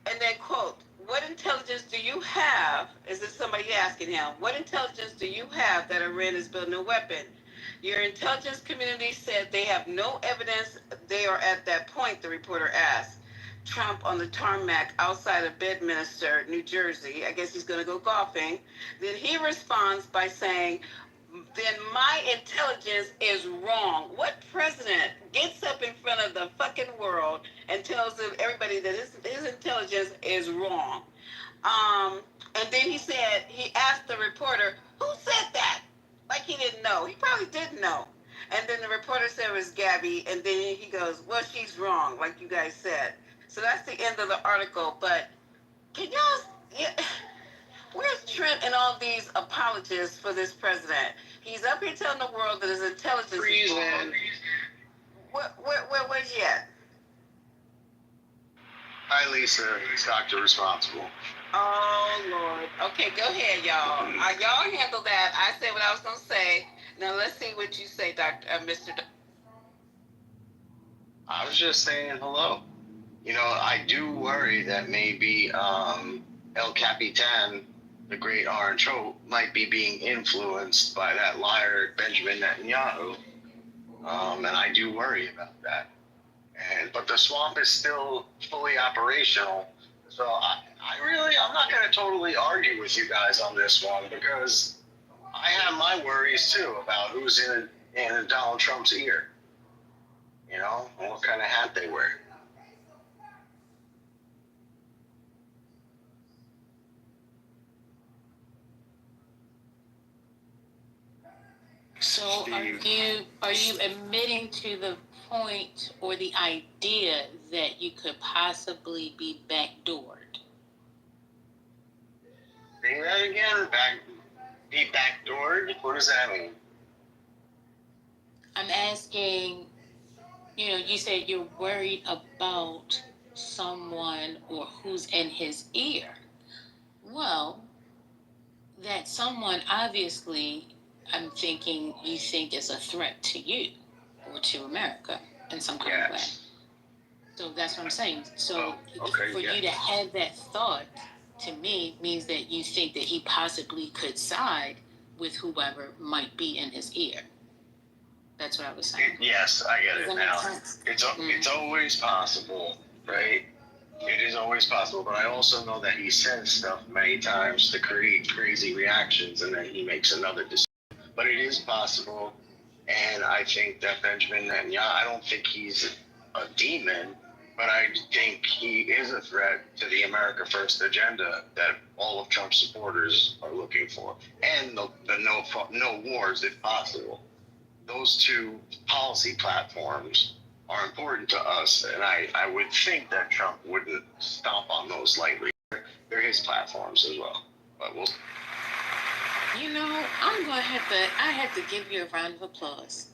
And then, quote, what intelligence do you have? Is this somebody asking him? What intelligence do you have that Iran is building a weapon? Your intelligence community said they have no evidence they are at that point, the reporter asked. Trump on the tarmac outside of Bedminster, New Jersey. I guess he's going to go golfing. Then he responds by saying, then my intelligence is wrong. What president gets up in front of the fucking world and tells everybody that his intelligence is wrong? And then he asked the reporter, who said that? Like he didn't know. He probably didn't know. And then the reporter said it was Gabby, and then he goes, well, she's wrong, like you guys said. So that's the end of the article. But can y'all... Where's Trent and all these apologists for this president? He's up here telling the world that his intelligence is wrong. Where's he at? Hi, Lisa. It's Dr. Responsible. Oh, Lord. Okay, go ahead, y'all. Y'all handle that. I said what I was going to say. Now, let's see what you say, Mr. I was just saying hello. You know, I do worry that maybe El Capitan, the great Orange Hope, might be being influenced by that liar Benjamin Netanyahu, and I do worry about that. But the swamp is still fully operational, so I'm not going to totally argue with you guys on this one, because I have my worries too about who's in Donald Trump's ear. You know, and what kind of hat they wear. So are you admitting to the point or the idea that you could possibly be backdoored? Say that again. Be backdoored? What does that mean? I'm asking, you said you're worried about someone or who's in his ear. Well, that someone obviously, I'm thinking you think is a threat to you or to America in some kind of way. So that's what I'm saying. So for you to have that thought, to me, means that you think that he possibly could side with whoever might be in his ear. That's what I was saying. Yes, I get Does it that now. make sense? It's always possible, right? It is always possible, but I also know that he says stuff many times to create crazy reactions, and then he makes another decision. But it is possible, and I think that Benjamin Netanyahu, I don't think he's a demon, but I think he is a threat to the America First agenda that all of Trump's supporters are looking for, and the no wars if possible. Those two policy platforms are important to us, and I would think that Trump wouldn't stomp on those lightly. They're his platforms as well, but we'll. I have to give you a round of applause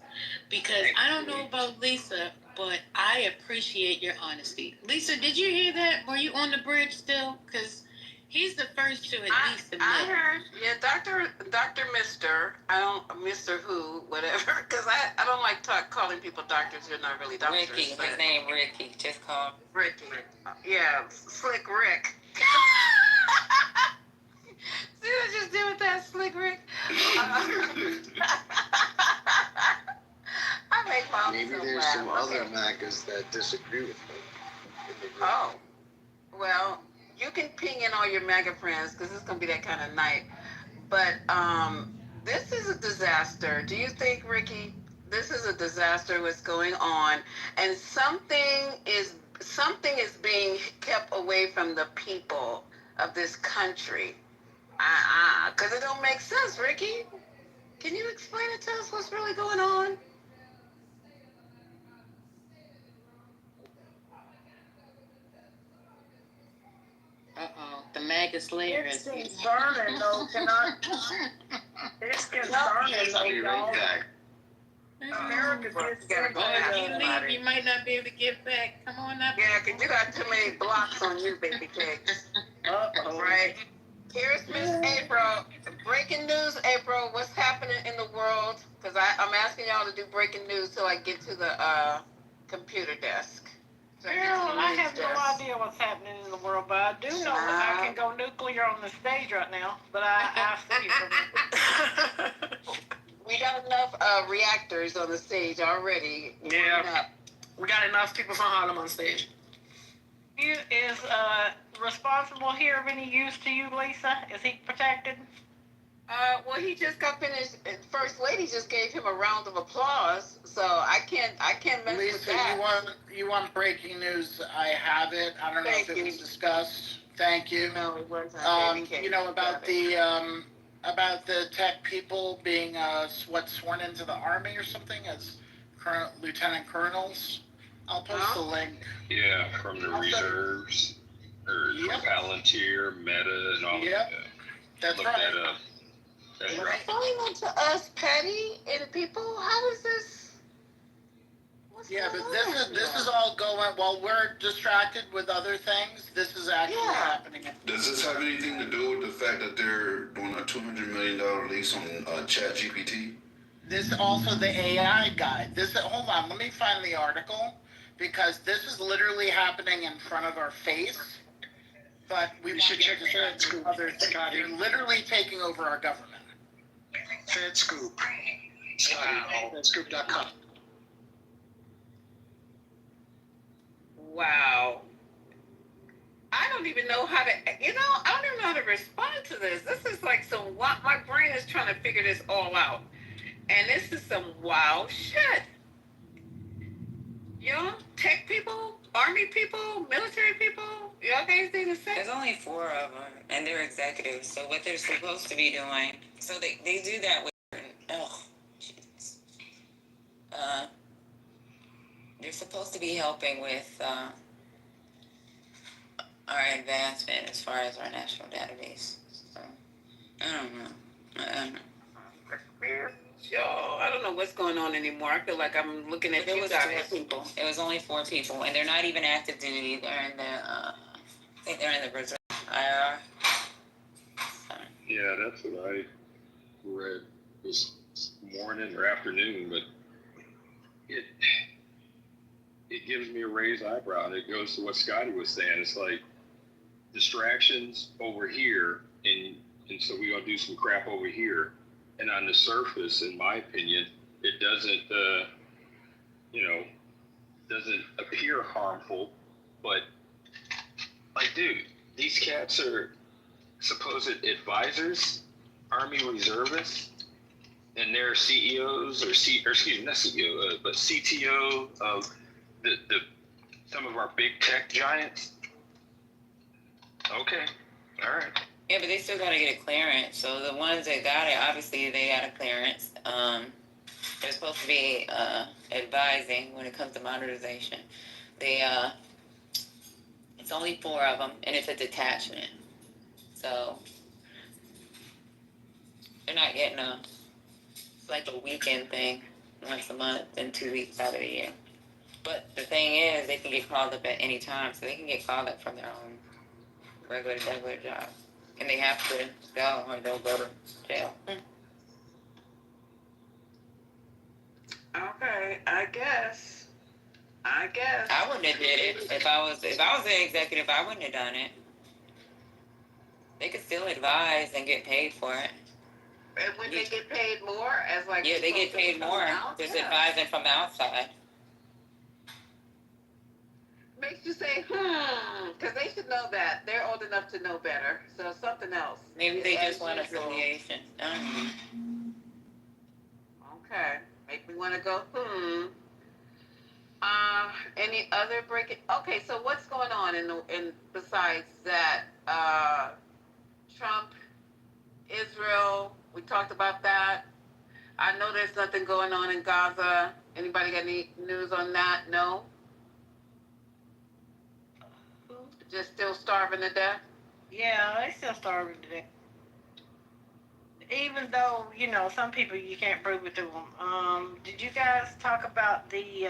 because I don't know about Lisa, but I appreciate your honesty. Lisa, did you hear that? Were you on the bridge still? Because he's the first to at least admit. I heard, Dr. Mister, Mr. Who, whatever, because I don't like calling people doctors who are not really doctors. Ricky, his name Ricky, just call him. Ricky. Yeah, Slick Rick. See what I just did with that, Slick Rick? I make my own Maybe self there's laugh. some other MAGAs that disagree with him. Oh, well, you can ping in all your MAGA friends because it's going to be that kind of night. But this is a disaster. Do you think, Ricky, this is a disaster what's going on? And something is being kept away from the people of this country. Because it don't make sense, Ricky. Can you explain it to us what's really going on? The MAGA slayer It's is. concerning, though. It's concerning, though, y'all. America just You might not be able to get back. Come on up. Yeah, because you got too many blocks on you, baby cakes. Right? Here's Miss April. Breaking news, April. What's happening in the world? Because I'm asking y'all to do breaking news till I get to the computer desk. Well, I have no idea what's happening in the world, but I do know that I can go nuclear on the stage right now. But I see from We got enough reactors on the stage already. Yeah. We got enough people from Harlem on stage. Is responsible here of any use to you, Lisa? Is he protected? Well, he just got finished. First Lady just gave him a round of applause, so I can't mess with Lisa, that. you want breaking news? I have it. I don't know if it was discussed. Thank you. No, it wasn't. About the tech people being sworn into the army or something as lieutenant colonels. I'll post the link. Yeah, from the reserves, or from Palantir, Meta, and all that. That's Look right. that up. That's right. Explain to us, Patty, and people, how does this? But this is all going while we're distracted with other things. This is actually happening. Does this have anything to do with the fact that they're doing a $200 million lease on ChatGPT? This also the AI guide. Hold on, let me find the article because this is literally happening in front of our face. But we should check the other things. They're literally taking over our government. FedScoop. FedScoop.com. Wow. I don't even know how to how to respond to this. This is like my brain is trying to figure this all out. And this is some wild shit. Y'all, tech people, army people, military people, y'all got anything to say? There's only 4 of them, and they're executives. So what they're supposed to be doing, so they do that with, Jesus. They're supposed to be helping with our advancement as far as our national database. So, I don't know. Y'all, I don't know what's going on anymore. I feel like I'm looking at you guys. People. It was only 4 people, and they're not even active duty. They're in the, I think they're in the reserve IR. Yeah, that's what I read this morning or afternoon, but it gives me a raised eyebrow, and it goes to what Scotty was saying. It's like distractions over here, and so we're gonna do some crap over here. And on the surface, in my opinion, it doesn't, doesn't appear harmful. But, like, dude, these cats are supposed advisors, Army reservists, and they're CEOs or excuse me, not CEO, but CTO of the some of our big tech giants. Okay, all right. Yeah, but they still got to get a clearance. So the ones that got it, obviously they got a clearance. They're supposed to be advising when it comes to modernization. It's only 4 of them, and it's a detachment. So they're not getting like a weekend thing once a month and 2 weeks out of the year. But the thing is, they can get called up at any time, so they can get called up from their own regular job. And they have to go or they'll go to jail. Okay, I guess. I wouldn't have did it. If I was an executive, I wouldn't have done it. They could still advise and get paid for it. And when they get paid more, as like yeah, they get paid more. Just advising from the outside. Makes you say, because they should know that. They're old enough to know better. So something else. Maybe they just want affiliation. Okay. Make me want to go, any other breaking? Okay, so what's going on in besides that? Trump, Israel, we talked about that. I know there's nothing going on in Gaza. Anybody got any news on that? No? Just still starving to death? Yeah, they still starving to death. Even though, some people you can't prove it to them. Did you guys talk about the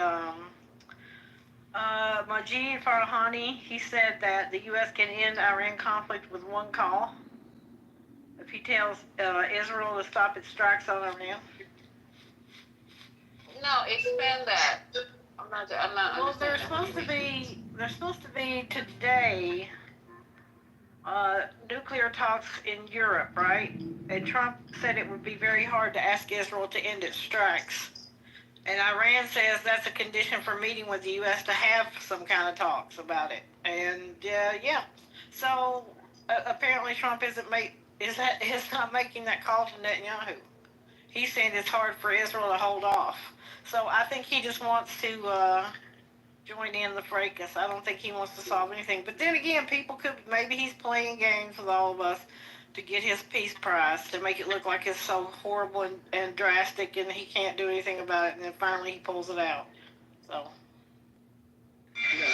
Majid Farahani? He said that the U.S. can end Iran conflict with one call if he tells Israel to stop its strikes on Iran. No, expand that. I'm not. Well, there's supposed to be today nuclear talks in Europe, right? And Trump said it would be very hard to ask Israel to end its strikes. And Iran says that's a condition for meeting with the U.S. to have some kind of talks about it. And so apparently Trump is not making that call to Netanyahu. He's saying it's hard for Israel to hold off. So I think he just wants to join in the fracas. I don't think he wants to solve anything. But then again, maybe he's playing games with all of us to get his peace prize, to make it look like it's so horrible and drastic and he can't do anything about it. And then finally he pulls it out. So. Yeah,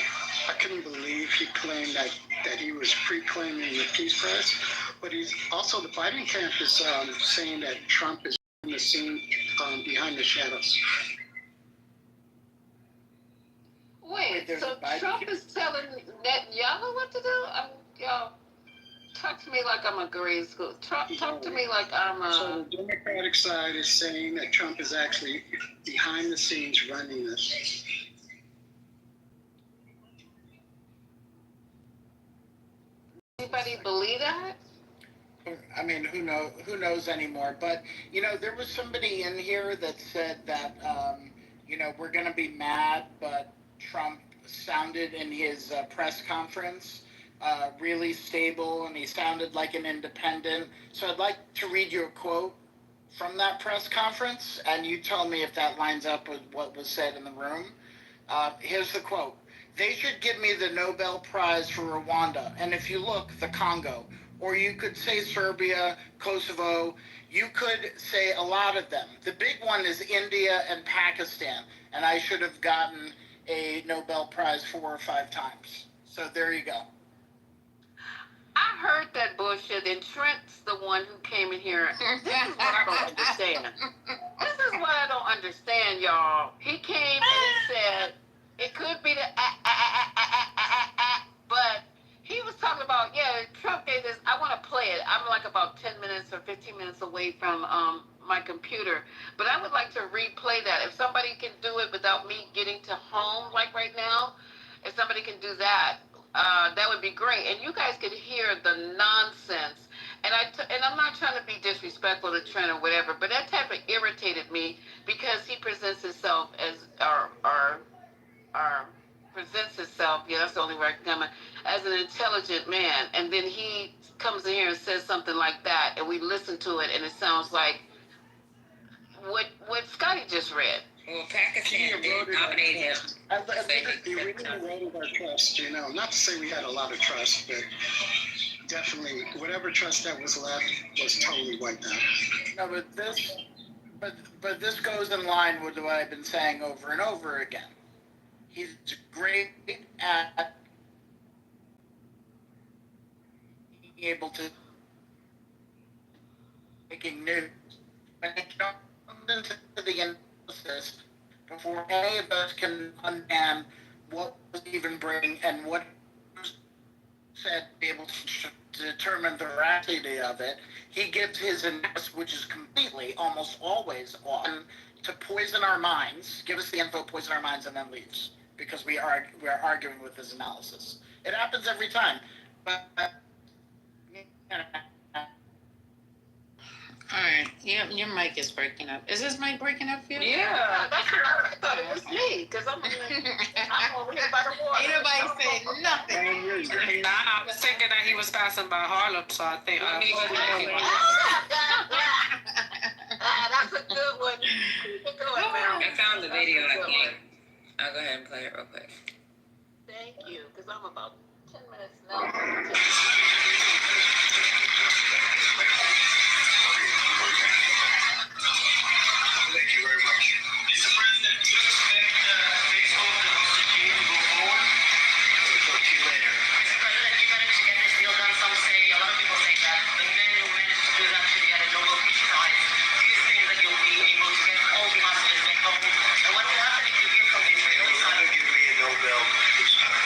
I couldn't believe he claimed that he was pre-claiming the peace prize. But he's also, the Biden camp is saying that Trump is in the scene behind the shadows. Wait, so Trump is telling Netanyahu what to do? Y'all, talk to me like I'm a grade school. Talk to me like I'm a... So the Democratic side is saying that Trump is actually behind the scenes running this. Anybody believe that? I mean, who knows anymore? But, there was somebody in here that said that, we're going to be mad, but Trump sounded in his press conference really stable, and he sounded like an independent. So I'd like to read you a quote from that press conference, and you tell me if that lines up with what was said in the room. Here's the quote. They should give me the Nobel Prize for Rwanda, and if you look, the Congo, or you could say Serbia, Kosovo, you could say a lot of them. The big one is India and Pakistan, and I should have gotten a Nobel Prize 4 or 5 times. So there you go. I heard that bullshit, and Trent's the one who came in here. This is what I don't understand. This is what I don't understand, y'all. He came and he said, it could be the but he was talking about, yeah, Trump gave this, I want to play it. I'm like about 10 minutes or 15 minutes away from my computer, but I would like to replay that. If somebody can do it without me getting to home, like right now, if somebody can do that, that would be great. And you guys could hear the nonsense. And I'm not trying to be disrespectful to Trent or whatever, but that type of irritated me because he presents himself as presents himself, yeah, that's the only word I can come in, as an intelligent man. And then he comes in here and says something like that, and we listen to it, and it sounds like what Scotty just read. Well, Pakistan did nominate him. We really eroded our trust, you know. Not to say we had a lot of trust, but definitely whatever trust that was left was totally wiped out. No, but this goes in line with what I've been saying over and over again. He's great at being able to making news. When it comes into the analysis, before any of us can understand what was even breaking and what was said, be able to determine the veracity of it, he gives his analysis, which is completely, almost always on to poison our minds, give us the info, poison our minds, and then leaves. Because we are arguing with his analysis. It happens every time. But all right, your mic is breaking up. Is this mic breaking up for you? Yeah, that's what I thought it was me, because I'm over here by the water. Ain't nobody saying nothing. I was thinking that he was passing by Harlem, so I think. That's a good one. I found the video, I think. I'll go ahead and play it real quick. Thank you, because I'm about 10 minutes now. Thank you very much. Mr. President, do you expect baseball to host a game go forward? We'll talk to you later. Mr. President, you managed to get this deal done. Some say, a lot of people say that the men who managed to do that should get a Nobel Peace Prize. Do you think that you'll be able to get all the hostages back home? And what will happen if you hear from the Israeli side? They'll give me a Nobel Peace Prize.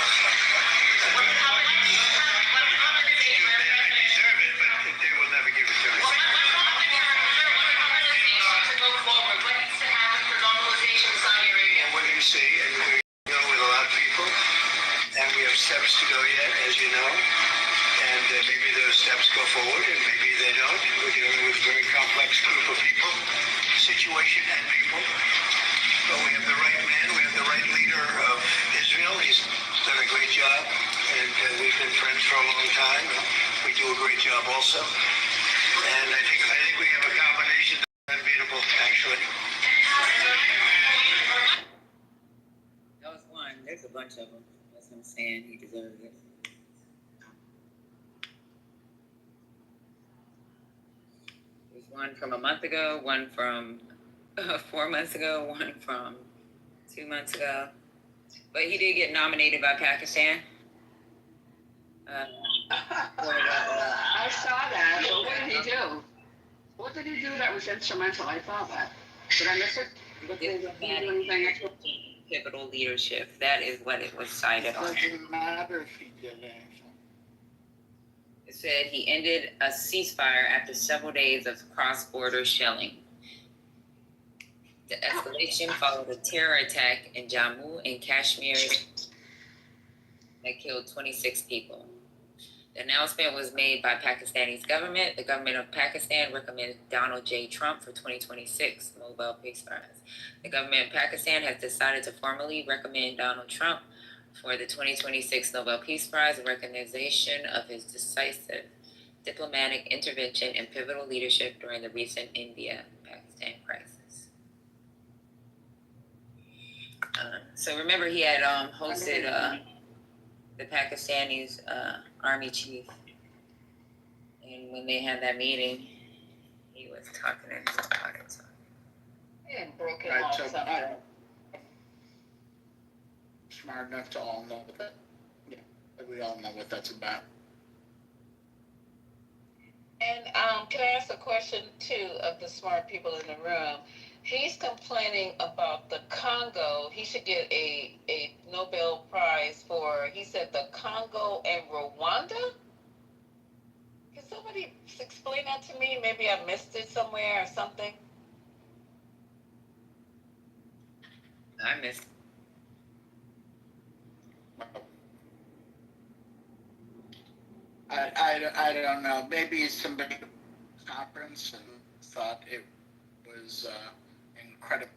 What will happen if they deserve it, but they will never give it to me. What will happen to go forward? What needs to happen for normalization in Saudi Arabia? We're going to see, and we're going with a lot of people, and we have steps to go yet, as you know, and maybe those steps go forward, and maybe they don't. We're dealing with a very complex group of people, situation and people, but we have the right man, we have the right leader of Israel. He's done a great job, and we've been friends for a long time. We do a great job also, and I think we have a combination that's unbeatable, actually. That was one. There's a bunch of them. That's what I'm saying. He deserves it. There's one from a month ago, one from 4 months ago, one from 2 months ago. But he did get nominated by Pakistan. I saw that, but what did he do? What did he do that was instrumental? I saw that. Did I miss it? Did he do anything? Pivotal leadership. That is what it was cited on. It doesn't matter if he did anything. It said he ended a ceasefire after several days of cross-border shelling. The escalation followed a terror attack in Jammu and Kashmir that killed 26 people. The announcement was made by Pakistani's government. The government of Pakistan recommended Donald J. Trump for 2026 Nobel Peace Prize. The government of Pakistan has decided to formally recommend Donald Trump for the 2026 Nobel Peace Prize in recognition of his decisive diplomatic intervention and pivotal leadership during the recent India-Pakistan crisis. So remember, he had hosted the Pakistanis army chief, and when they had that meeting, he was talking to him about it. So. And broke him off something. Smart enough to all know that. Yeah, we all know what that's about. And can I ask a question too of the smart people in the room? He's complaining about the Congo. He should get a Nobel Prize for, he said, the Congo and Rwanda? Can somebody explain that to me? Maybe I missed it somewhere or something. I missed. I don't know. Maybe somebody at the conference and thought it was incredible.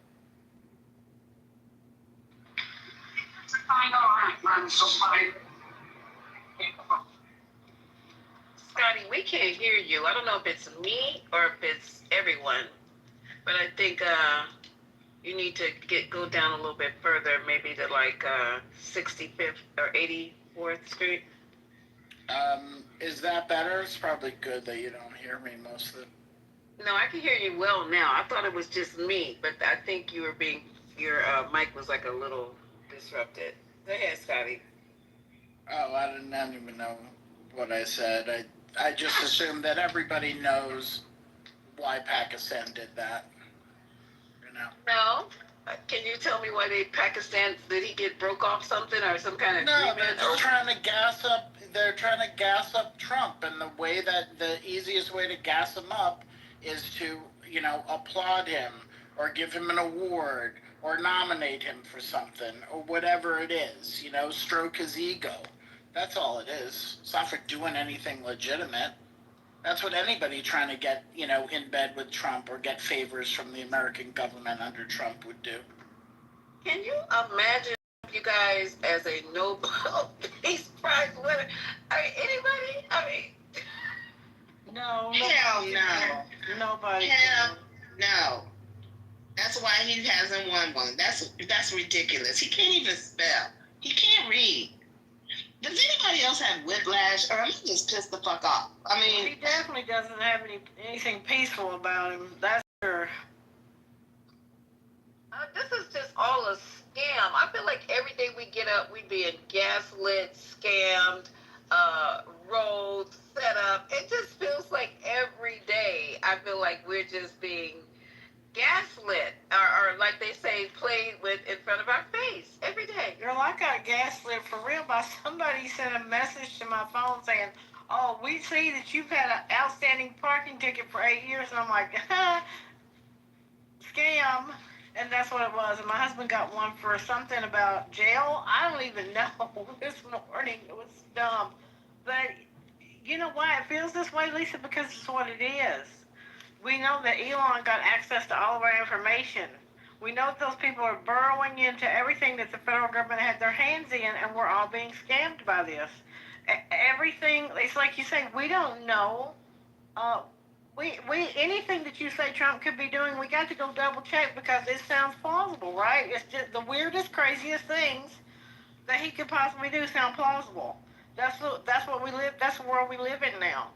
Scotty, we can't hear you. I don't know if it's me or if it's everyone, but I think you need to go down a little bit further, maybe to like 65th or 84th Street. Is that better? It's probably good that you don't hear me most of the. No, I can hear you well now. I thought it was just me, but I think you were your mic was like a little disrupted. Go ahead, Scotty. Oh, I don't even know what I said. I just assumed that everybody knows why Pakistan did that. You know. No. Can you tell me why Pakistan, did he get broke off something or some kind of No, agreement? they're just trying to gas up. They're trying to gas up Trump, and the easiest way to gas him up is to, applaud him or give him an award or nominate him for something or whatever it is. Stroke his ego. That's all it is. It's not for doing anything legitimate. That's what anybody trying to get, in bed with Trump or get favors from the American government under Trump would do. Can you imagine you guys as a Nobel Peace Prize winner? Anybody? No. Hell no. Nobody. Hell no. That's why he hasn't won one. That's ridiculous. He can't even spell. He can't read. Does anybody else have whiplash, or am I just pissed the fuck off? He definitely doesn't have anything peaceful about him. That's sure. This is just all a scam. I feel like every day we get up, we being gaslit, scammed, roads set up. It just feels like every day I feel like we're just being gaslit, or like they say, played with in front of our face every day. Girl, I got gaslit for real by somebody sent a message to my phone saying, "Oh, we see that you've had an outstanding parking ticket for 8 years," and I'm like, scam. And that's what it was. And my husband got one for something about jail. I don't even know. This morning, it was dumb. But you know why it feels this way, Lisa? Because it's what it is. We know that Elon got access to all of our information. We know that those people are burrowing into everything that the federal government had their hands in, and we're all being scammed by this. Everything, it's like you say, we don't know. We anything that you say Trump could be doing, we got to go double check because it sounds plausible, right? It's just the weirdest, craziest things that he could possibly do sound plausible. That's what we live. That's the world we live in now.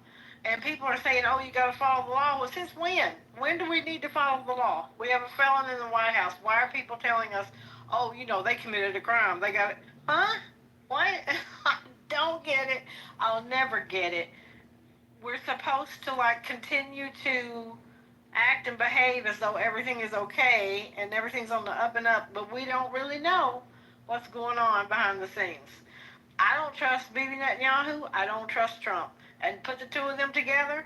And people are saying, "Oh, you got to follow the law." Well, since when? When do we need to follow the law? We have a felon in the White House. Why are people telling us, "Oh, they committed a crime. They got it"? Huh? What? I don't get it. I'll never get it. We're supposed to continue to act and behave as though everything is okay and everything's on the up and up, but we don't really know what's going on behind the scenes. I don't trust Bibi Netanyahu. I don't trust Trump. And put the two of them together,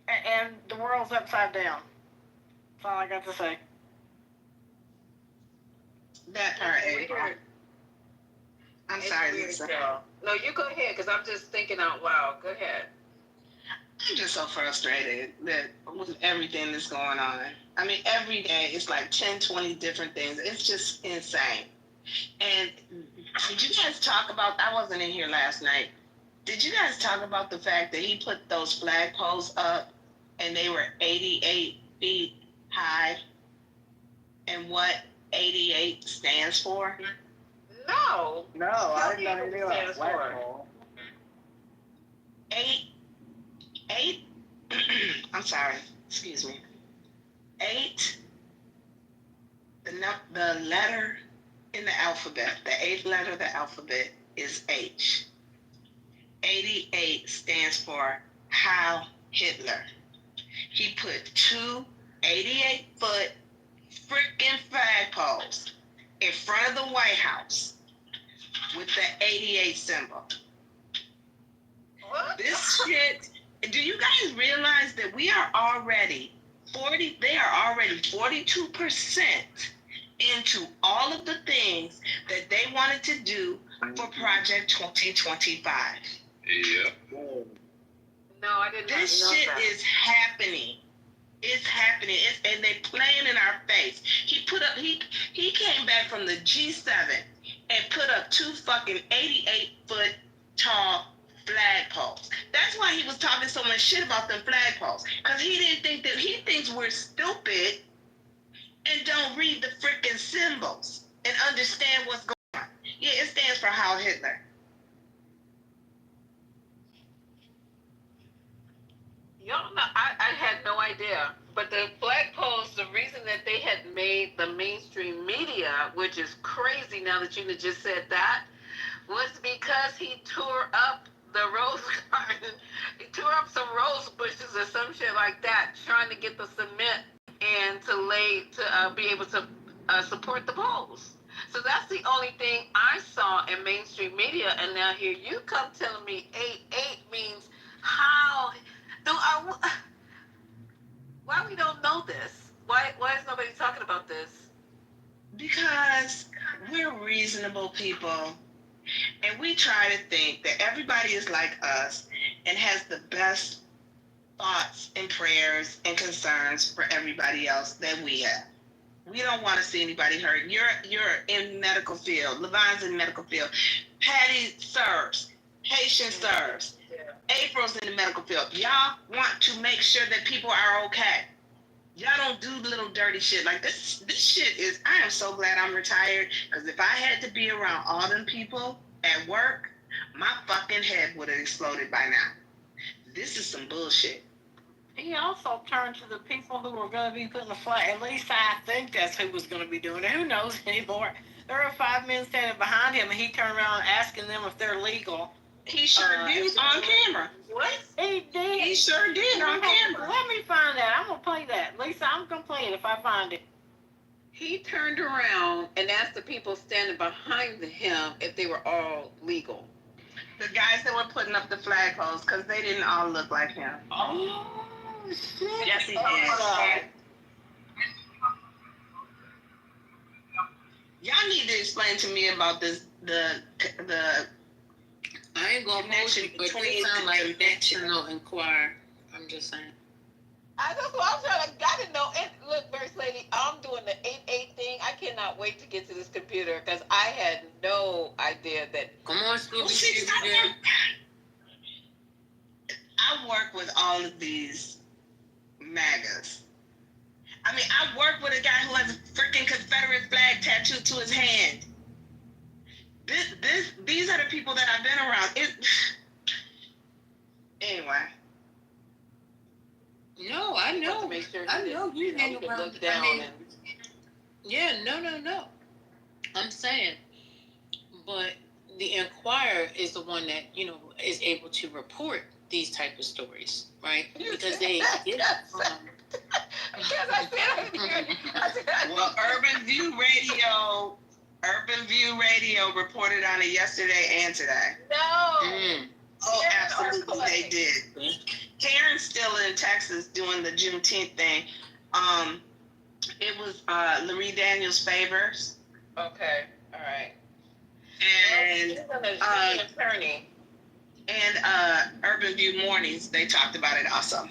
and the world's upside down. That's all I got to say. That part, April. I'm sorry, Lisa. No, you go ahead, because I'm just thinking out loud. Go ahead. I'm just so frustrated that with everything that's going on. Every day it's like 10, 20 different things. It's just insane. And did you guys talk about, I wasn't in here last night. Did you guys talk about the fact that he put those flagpoles up and they were 88 feet high? And what 88 stands for? No. No, I didn't know anything about flagpole. Eight, I'm sorry, excuse me. 8, the letter in the alphabet, the 8th letter of the alphabet is H. 88 stands for Heil Hitler. He put 2 88-foot freaking flagpoles in front of the White House with the 88 symbol. What? This shit, do you guys realize that we are already 42% into all of the things that they wanted to do for Project 2025. Yeah. No, I didn't know This shit that. is happening. It's happening. And they playing in our face. He came back from the G7 and put up 2 fucking 88-foot tall flagpoles. That's why he was talking so much shit about them flagpoles. Because he thinks we're stupid and don't read the freaking symbols and understand what's going on. Yeah, it stands for Heil Hitler. Y'all know, I had no idea. But the flagpoles, the reason that they had made the mainstream media, which is crazy now that you just said that, was because he tore up the rose garden. He tore up some rose bushes or some shit like that, trying to get the cement and to be able to support the poles. So that's the only thing I saw in mainstream media. And now here you come telling me 88 means how. Why we don't know this? Why is nobody talking about this? Because we're reasonable people and we try to think that everybody is like us and has the best thoughts and prayers and concerns for everybody else that we have. We don't want to see anybody hurt. You're in medical field. Levine's in medical field. Patty serves. Haitian serves. April's in the medical field. Y'all want to make sure that people are okay. Y'all don't do little dirty shit like this. This shit is, I am so glad I'm retired, because if I had to be around all them people at work, my fucking head would have exploded by now. This is some bullshit. He also turned to the people who were going to be putting the flag. At least I think that's who was going to be doing it. Who knows anymore? There were 5 men standing behind him, and he turned around asking them if they're legal. He sure did on camera. What? He did. He sure did on camera. Let me find that. I'm going to play that. Lisa, I'm going to play it if I find it. He turned around and asked the people standing behind him if they were all legal. The guys that were putting up the flagpoles, because they didn't all look like him. Oh, shit. Yes, he did. Y'all need to explain to me about this, the I ain't gonna hold you, but they sound like National Enquirer. I'm just saying. That's what I'm trying to. Gotta know. And look, First Lady, I'm doing the 88 thing. I cannot wait to get to this computer because I had no idea that. Come on, Scooby. I work with all of these MAGAs. I mean, I work with a guy who has a freaking Confederate flag tattooed to his hand. These are the people that I've been around. Anyway. No, I know. I know you hang around. Look down yeah, no. I'm saying, but the Enquirer is the one that is able to report these type of stories, right? Because they get it from. Well, Urban View Radio reported on it yesterday and today. No. Oh, absolutely, they did. Karen's still in Texas doing the Juneteenth thing. It was Larry Daniels Favors. Okay, all right. And attorney. And Urban View Mornings, they talked about it also.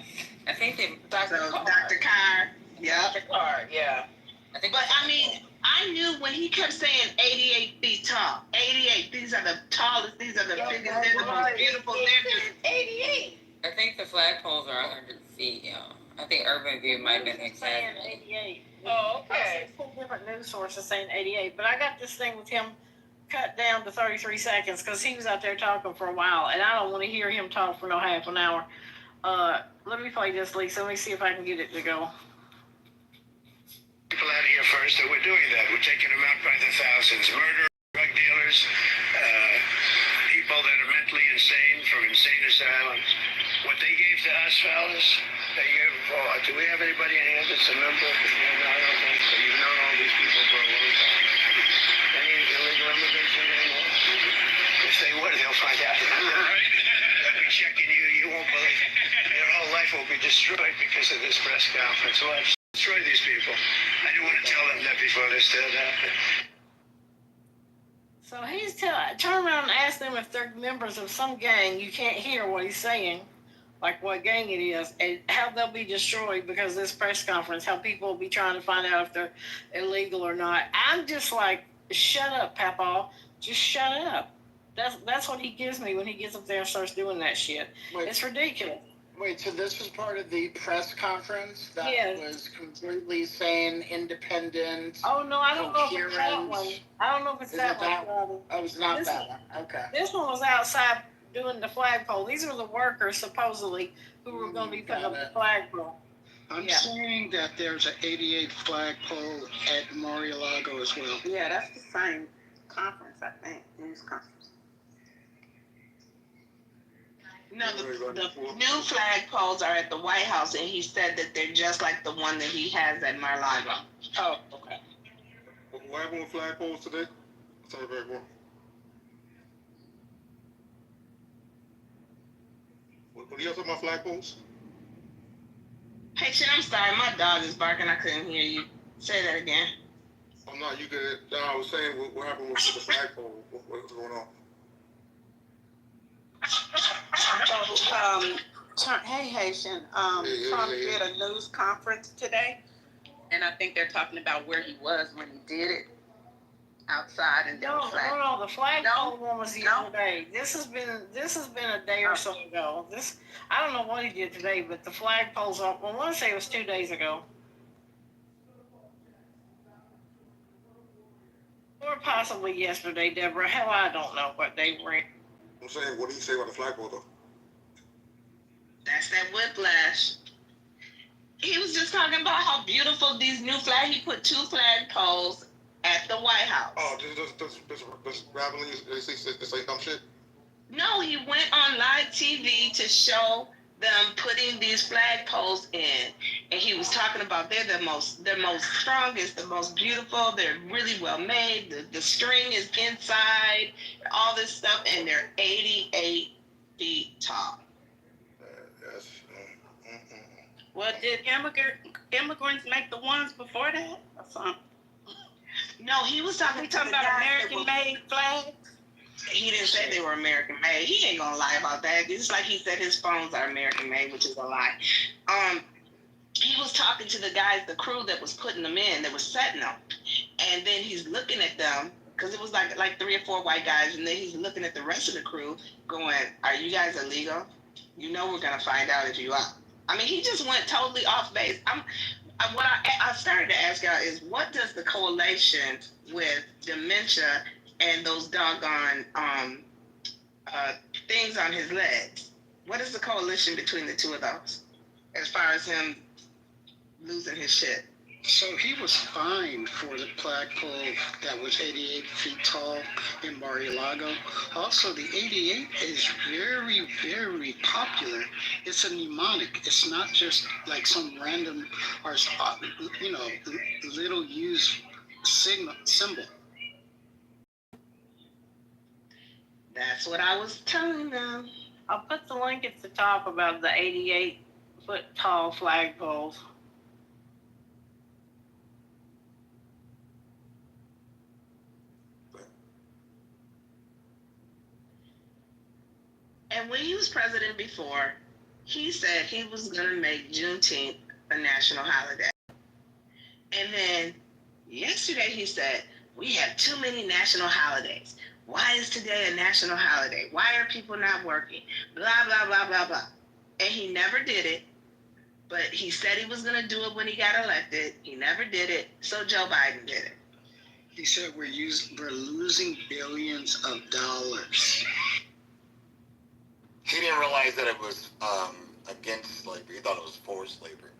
I think they Dr. Carr. Yeah. Dr. Carr, yeah. But I mean, I knew when he kept saying 88 feet tall. 88. These are the tallest. These are the biggest. They're the most beautiful. They're just 88. I think the flagpoles are 100 feet, y'all. I think Urban View might have been saying exaggerated. 88. Oh, okay. I see 2 different news sources saying 88, but I got this thing with him cut down to 33 seconds because he was out there talking for a while, and I don't want to hear him talk for no half an hour. Let me play this, Lisa. Let me see if I can get it to go. People out of here first, and we're doing that. We're taking them out by the thousands. Murderers, drug dealers, people that are mentally insane from insane asylums. What they gave to us, fellas, they gave for. Do we have anybody in here that's a member? No, I don't think so. You've known all these people for a long time. Any illegal immigrants in there? If they would, they'll find out. They'll be checking you. You won't believe. Your whole life will be destroyed because of this press conference. So I've destroyed these people. I didn't want to tell them that before this did happen. So he's turn around and ask them if they're members of some gang. You can't hear what he's saying, like what gang it is, and how they'll be destroyed because of this press conference, how people will be trying to find out if they're illegal or not. I'm just like, shut up, Papa. Just shut up. That's what he gives me when he gets up there and starts doing that shit. Wait. It's ridiculous. Wait, so this was part of the press conference that Yes. was completely sane, independent. Oh no, I don't know if it's that coherent. one. I don't know if it's Is that it that one. one? Oh, it's not This that one. Okay. This one was outside doing the flagpole. These are the workers supposedly who were going to be putting up the flagpole. I'm Yeah. seeing that there's an 88 flagpole at Mar-a-Lago as well. Yeah, that's the same conference, I think, news conference. No, the new flagpoles are at the White House, and he said that they're just like the one that he has at Mar-a-Lago. Oh, okay. What happened with flagpoles today? Sorry, very well. What do you talking about flagpoles? Hey, shit, I'm sorry. My dog is barking. I couldn't hear you. Say that again. Oh no, you good. No, I was saying what happened with the flagpole? What's going on? Hey, Haitian, Yeah, Trump yeah. did a news conference today, and I think they're talking about where he was when he did it, outside and No, down flag. no, the flagpole one was the other day. This has been a day or so ago. I don't know what he did today, but the flagpole's up. Well, I want to say it was 2 days ago. Or possibly yesterday, Deborah. Hell, I don't know what they were in. I'm saying, what do you say about the flagpole though? That's that whiplash. He was just talking about how beautiful these new he put 2 flagpoles at the White House. Oh, this rabbiting, they say dumb shit? No, he went on live TV to show them putting these flagpoles in, and he was talking about they're the most strongest, the most beautiful. They're really well made. The string is inside, all this stuff, and they're 88 feet tall. Yes. Well, did immigrants make the ones before that or something? No, he was talking about American-made flags. He didn't say they were American made. He ain't gonna lie about that. It's like he said his phones are American made, which is a lie. He was talking to the guys, the crew that was putting them in, that was setting them, and then he's looking at them because it was like 3 or 4 white guys, and then he's looking at the rest of the crew, going, "Are you guys illegal? You know we're gonna find out if you are." I mean, he just went totally off base. What I started to ask y'all is, what does the correlation with dementia and those doggone things on his legs? What is the correlation between the 2 of those, as far as him losing his shit? So he was fined for the flagpole that was 88 feet tall in Mar-a-Lago. Also, the 88 is very, very popular. It's a mnemonic. It's not just like some random or little used symbol. That's what I was telling them. I'll put the link at the top about the 88-foot tall flagpoles. And when he was president before, he said he was going to make Juneteenth a national holiday. And then Yesterday he said, we have too many national holidays. Why is today a national holiday? Why are people not working? Blah, blah, blah, blah, blah. And he never did it. But he said he was going to do it when he got elected. He never did it. So Joe Biden did it. He said we're losing billions of dollars. He didn't realize that it was against slavery. He thought it was for slavery.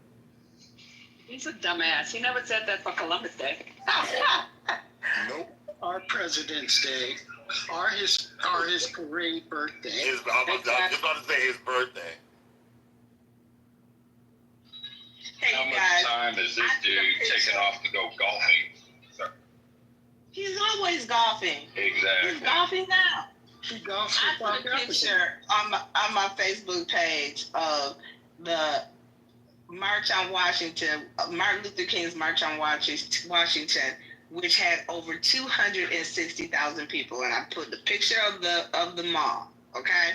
He's a dumbass. He never said that for Columbus Day. Nope. Our President's Day, or his parade birthday. I was just about to say his birthday. Hey, How you much guys, time is this dude taking off to go golfing? he's always golfing. Exactly. He's golfing now. He golfs I with put a picture on my Facebook page of the March on Washington, Martin Luther King's March on Washington, which had over 260,000 people, and I put the picture of the mall, okay?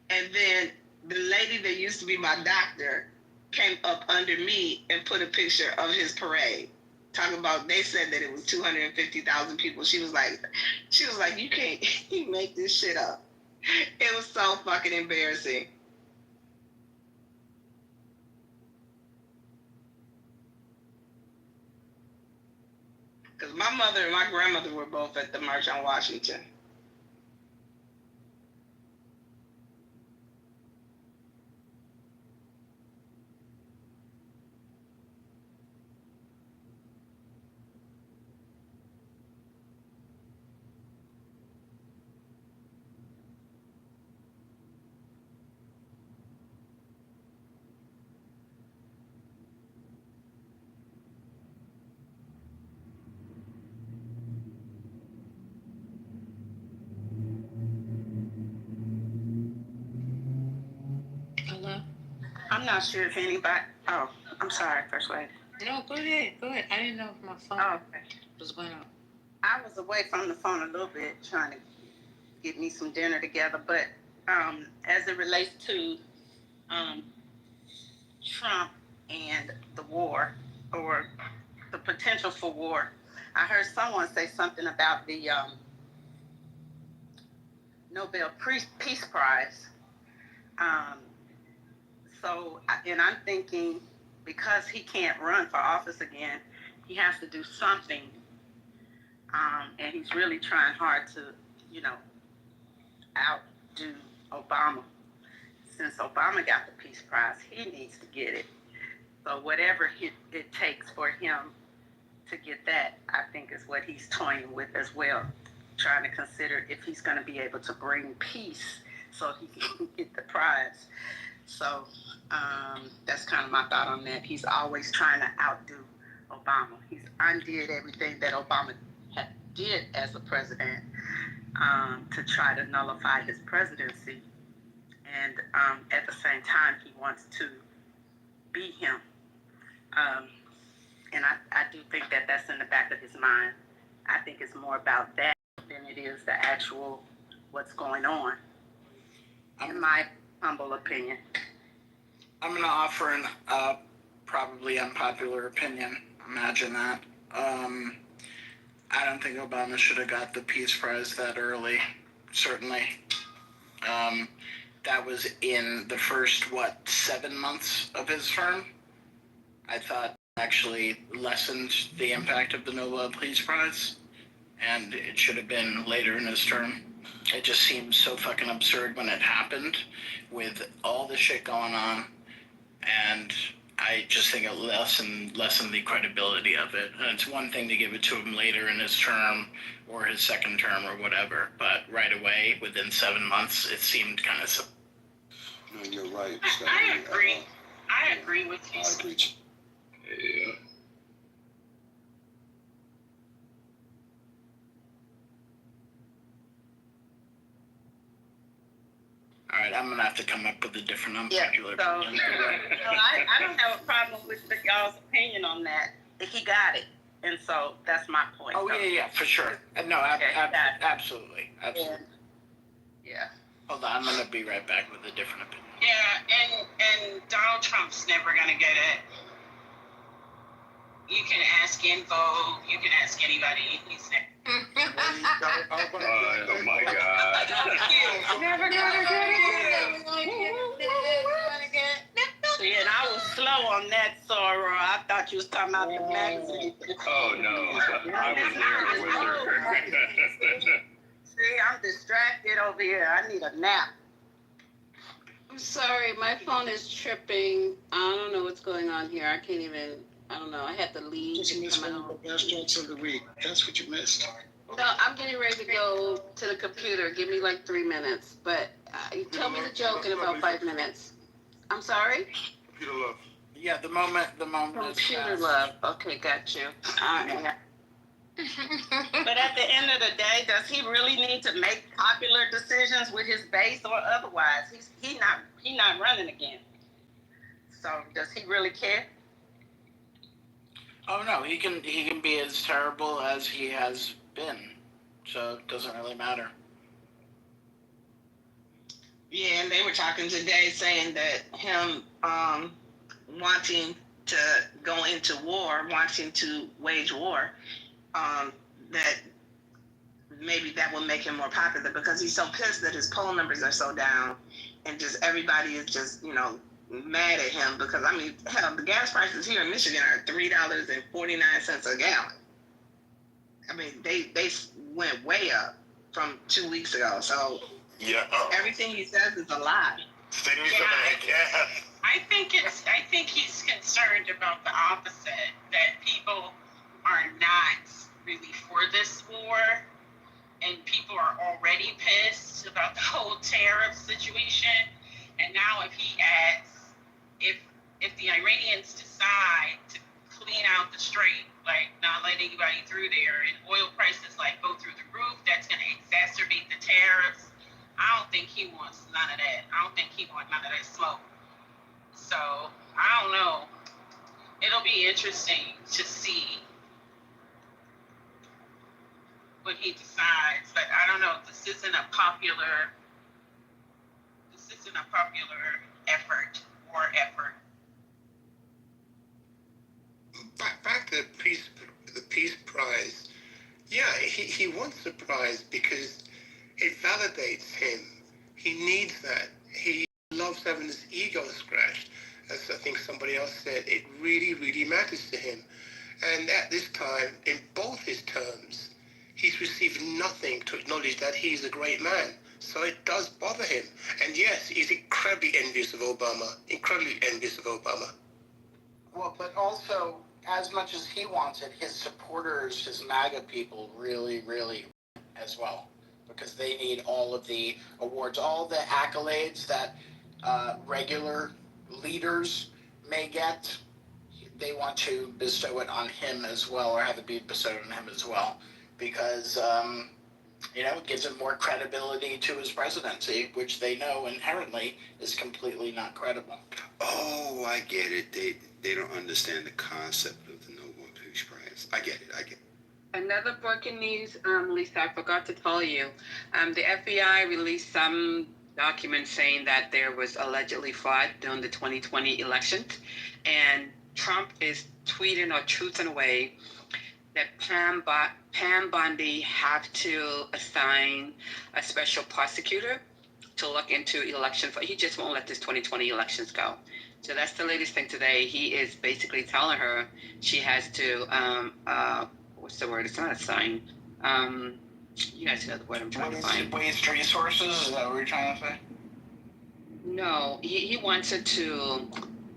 And then the lady that used to be my doctor came up under me and put a picture of his parade. Talking about, they said that it was 250,000 people. She was like, you can't make this shit up. It was so fucking embarrassing. Because my mother and my grandmother were both at the March on Washington. Hello? I'm not sure if anybody, oh, I'm sorry, First Lady. No, go ahead. Go ahead. I didn't know if my phone was going on. I was away from the phone a little bit trying to get me some dinner together, but as it relates to Trump and the war, or the potential for war, I heard someone say something about the Nobel Peace Prize. And I'm thinking, because he can't run for office again, he has to do something. And he's really trying hard to, outdo Obama. Since Obama got the Peace Prize, he needs to get it. So whatever it takes for him to get that, I think is what he's toying with as well, trying to consider if he's going to be able to bring peace so he can get the prize. So that's kind of my thought on that. He's always trying to outdo Obama. He's undid everything that Obama did as a president to try to nullify his presidency. And at the same time, he wants to be him. And I do think that that's in the back of his mind. I think it's more about that than it is the actual what's going on, in my humble opinion. I'm going to offer an probably unpopular opinion. Imagine that. I don't think Obama should have got the Peace Prize that early, certainly. That was in the first, 7 months of his term. I thought actually lessened the impact of the Nobel Peace Prize, and it should have been later in his term. It just seemed so fucking absurd when it happened, with all the shit going on, and I just think it lessened the credibility of it. And it's one thing to give it to him later in his term or his second term or whatever, but right away, within 7 months, it seemed kind of... No, you're right. I agree. I agree with you. I agree. Yeah. All right, I'm gonna have to come up with a different unpopular So, opinion. I don't have a problem with y'all's opinion on that. He got it. And so that's my point. Oh, So, yeah, for sure. No, absolutely. Yeah. Hold on, I'm gonna be right back with a different opinion. Yeah, and Donald Trump's never gonna get it. You can ask Info. You can ask anybody. He's there. Oh my God. Never gonna get it. See, and I was slow on that, Sora. I thought you was talking about the magazine. Oh no, I was there with her. See, I'm distracted over here. I need a nap. I'm sorry, my phone is tripping. I don't know what's going on here. I can't even, I don't know. I had to leave. Just and missed come one of out. the best jokes of the week. That's what you missed. No, I'm getting ready to go to the computer. Give me like 3 minutes. But you tell me the joke in about 5 minutes. I'm sorry? Computer love. Yeah, the moment Computer love. Okay, got you. All right. But at the end of the day, does he really need to make popular decisions with his base or otherwise? He not running again. So does he really care? Oh no, he can be as terrible as he has been. So it doesn't really matter. Yeah, and they were talking today saying that him wanting to go into war, wanting to wage war, that maybe that will make him more popular because he's so pissed that his poll numbers are so down and just everybody is just, mad at him because, I mean, hell, the gas prices here in Michigan are $3.49 a gallon. I mean, they went way up from 2 weeks ago. So Yeah. everything he says is a lie. Save me some of that gas. I think he's concerned about the opposite, that people are not really for this war, and people are already pissed about the whole tariff situation. And now if he adds, if the Iranians decide to clean out the strait, like not let anybody through there, and oil prices like go through the roof, that's going to exacerbate the tariffs. I don't think he wants none of that. I don't think he wants none of that smoke. So, I don't know. It'll be interesting to see what he decides. But I don't know. This isn't a popular effort. Back to the Peace Prize. Yeah, he wants the prize because it validates him. He needs that. He loves having his ego scratched. As I think somebody else said, it really, really matters to him. And at this time, in both his terms, he's received nothing to acknowledge that he's a great man. So it does bother him. And yes, he's incredibly envious of Obama. Well, but also, as much as he wants it, his supporters, his MAGA people, really, really as well. Because they need all of the awards, all the accolades that regular leaders may get. They want to bestow it on him as well, or have it be bestowed on him as well. Because, it gives him more credibility to his presidency, which they know inherently is completely not credible. Oh, I get it. They don't understand the concept of the Nobel Peace Prize. I get it. Another breaking news, Lisa, I forgot to tell you. The FBI released some documents saying that there was allegedly fraud during the 2020 elections, and Trump is tweeting or truthing away that Pam Bondi have to assign a special prosecutor to look into election. He just won't let this 2020 elections go. So that's the latest thing today. He is basically telling her she has to, what's the word? It's not assign. You guys know the word I'm trying to find. Waste resources? Is that what you're trying to say? No, he wants it to,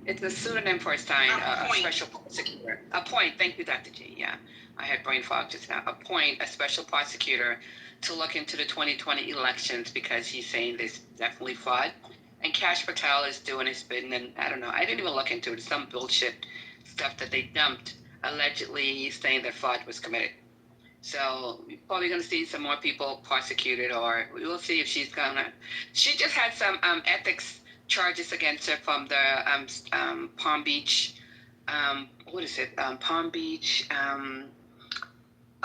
it's a pseudonym for a sign, a special prosecutor. Appoint, thank you, Dr. G. Yeah, I had brain fog just now. Appoint a special prosecutor to look into the 2020 elections because he's saying there's definitely fraud. And Kash Patel is doing his bidding, and I don't know, I didn't even look into it. Some bullshit stuff that they dumped. Allegedly saying that fraud was committed. So we're probably going to see some more people prosecuted, or we'll see if she's going to. She just had some ethics charges against her from the Palm Beach, Palm Beach,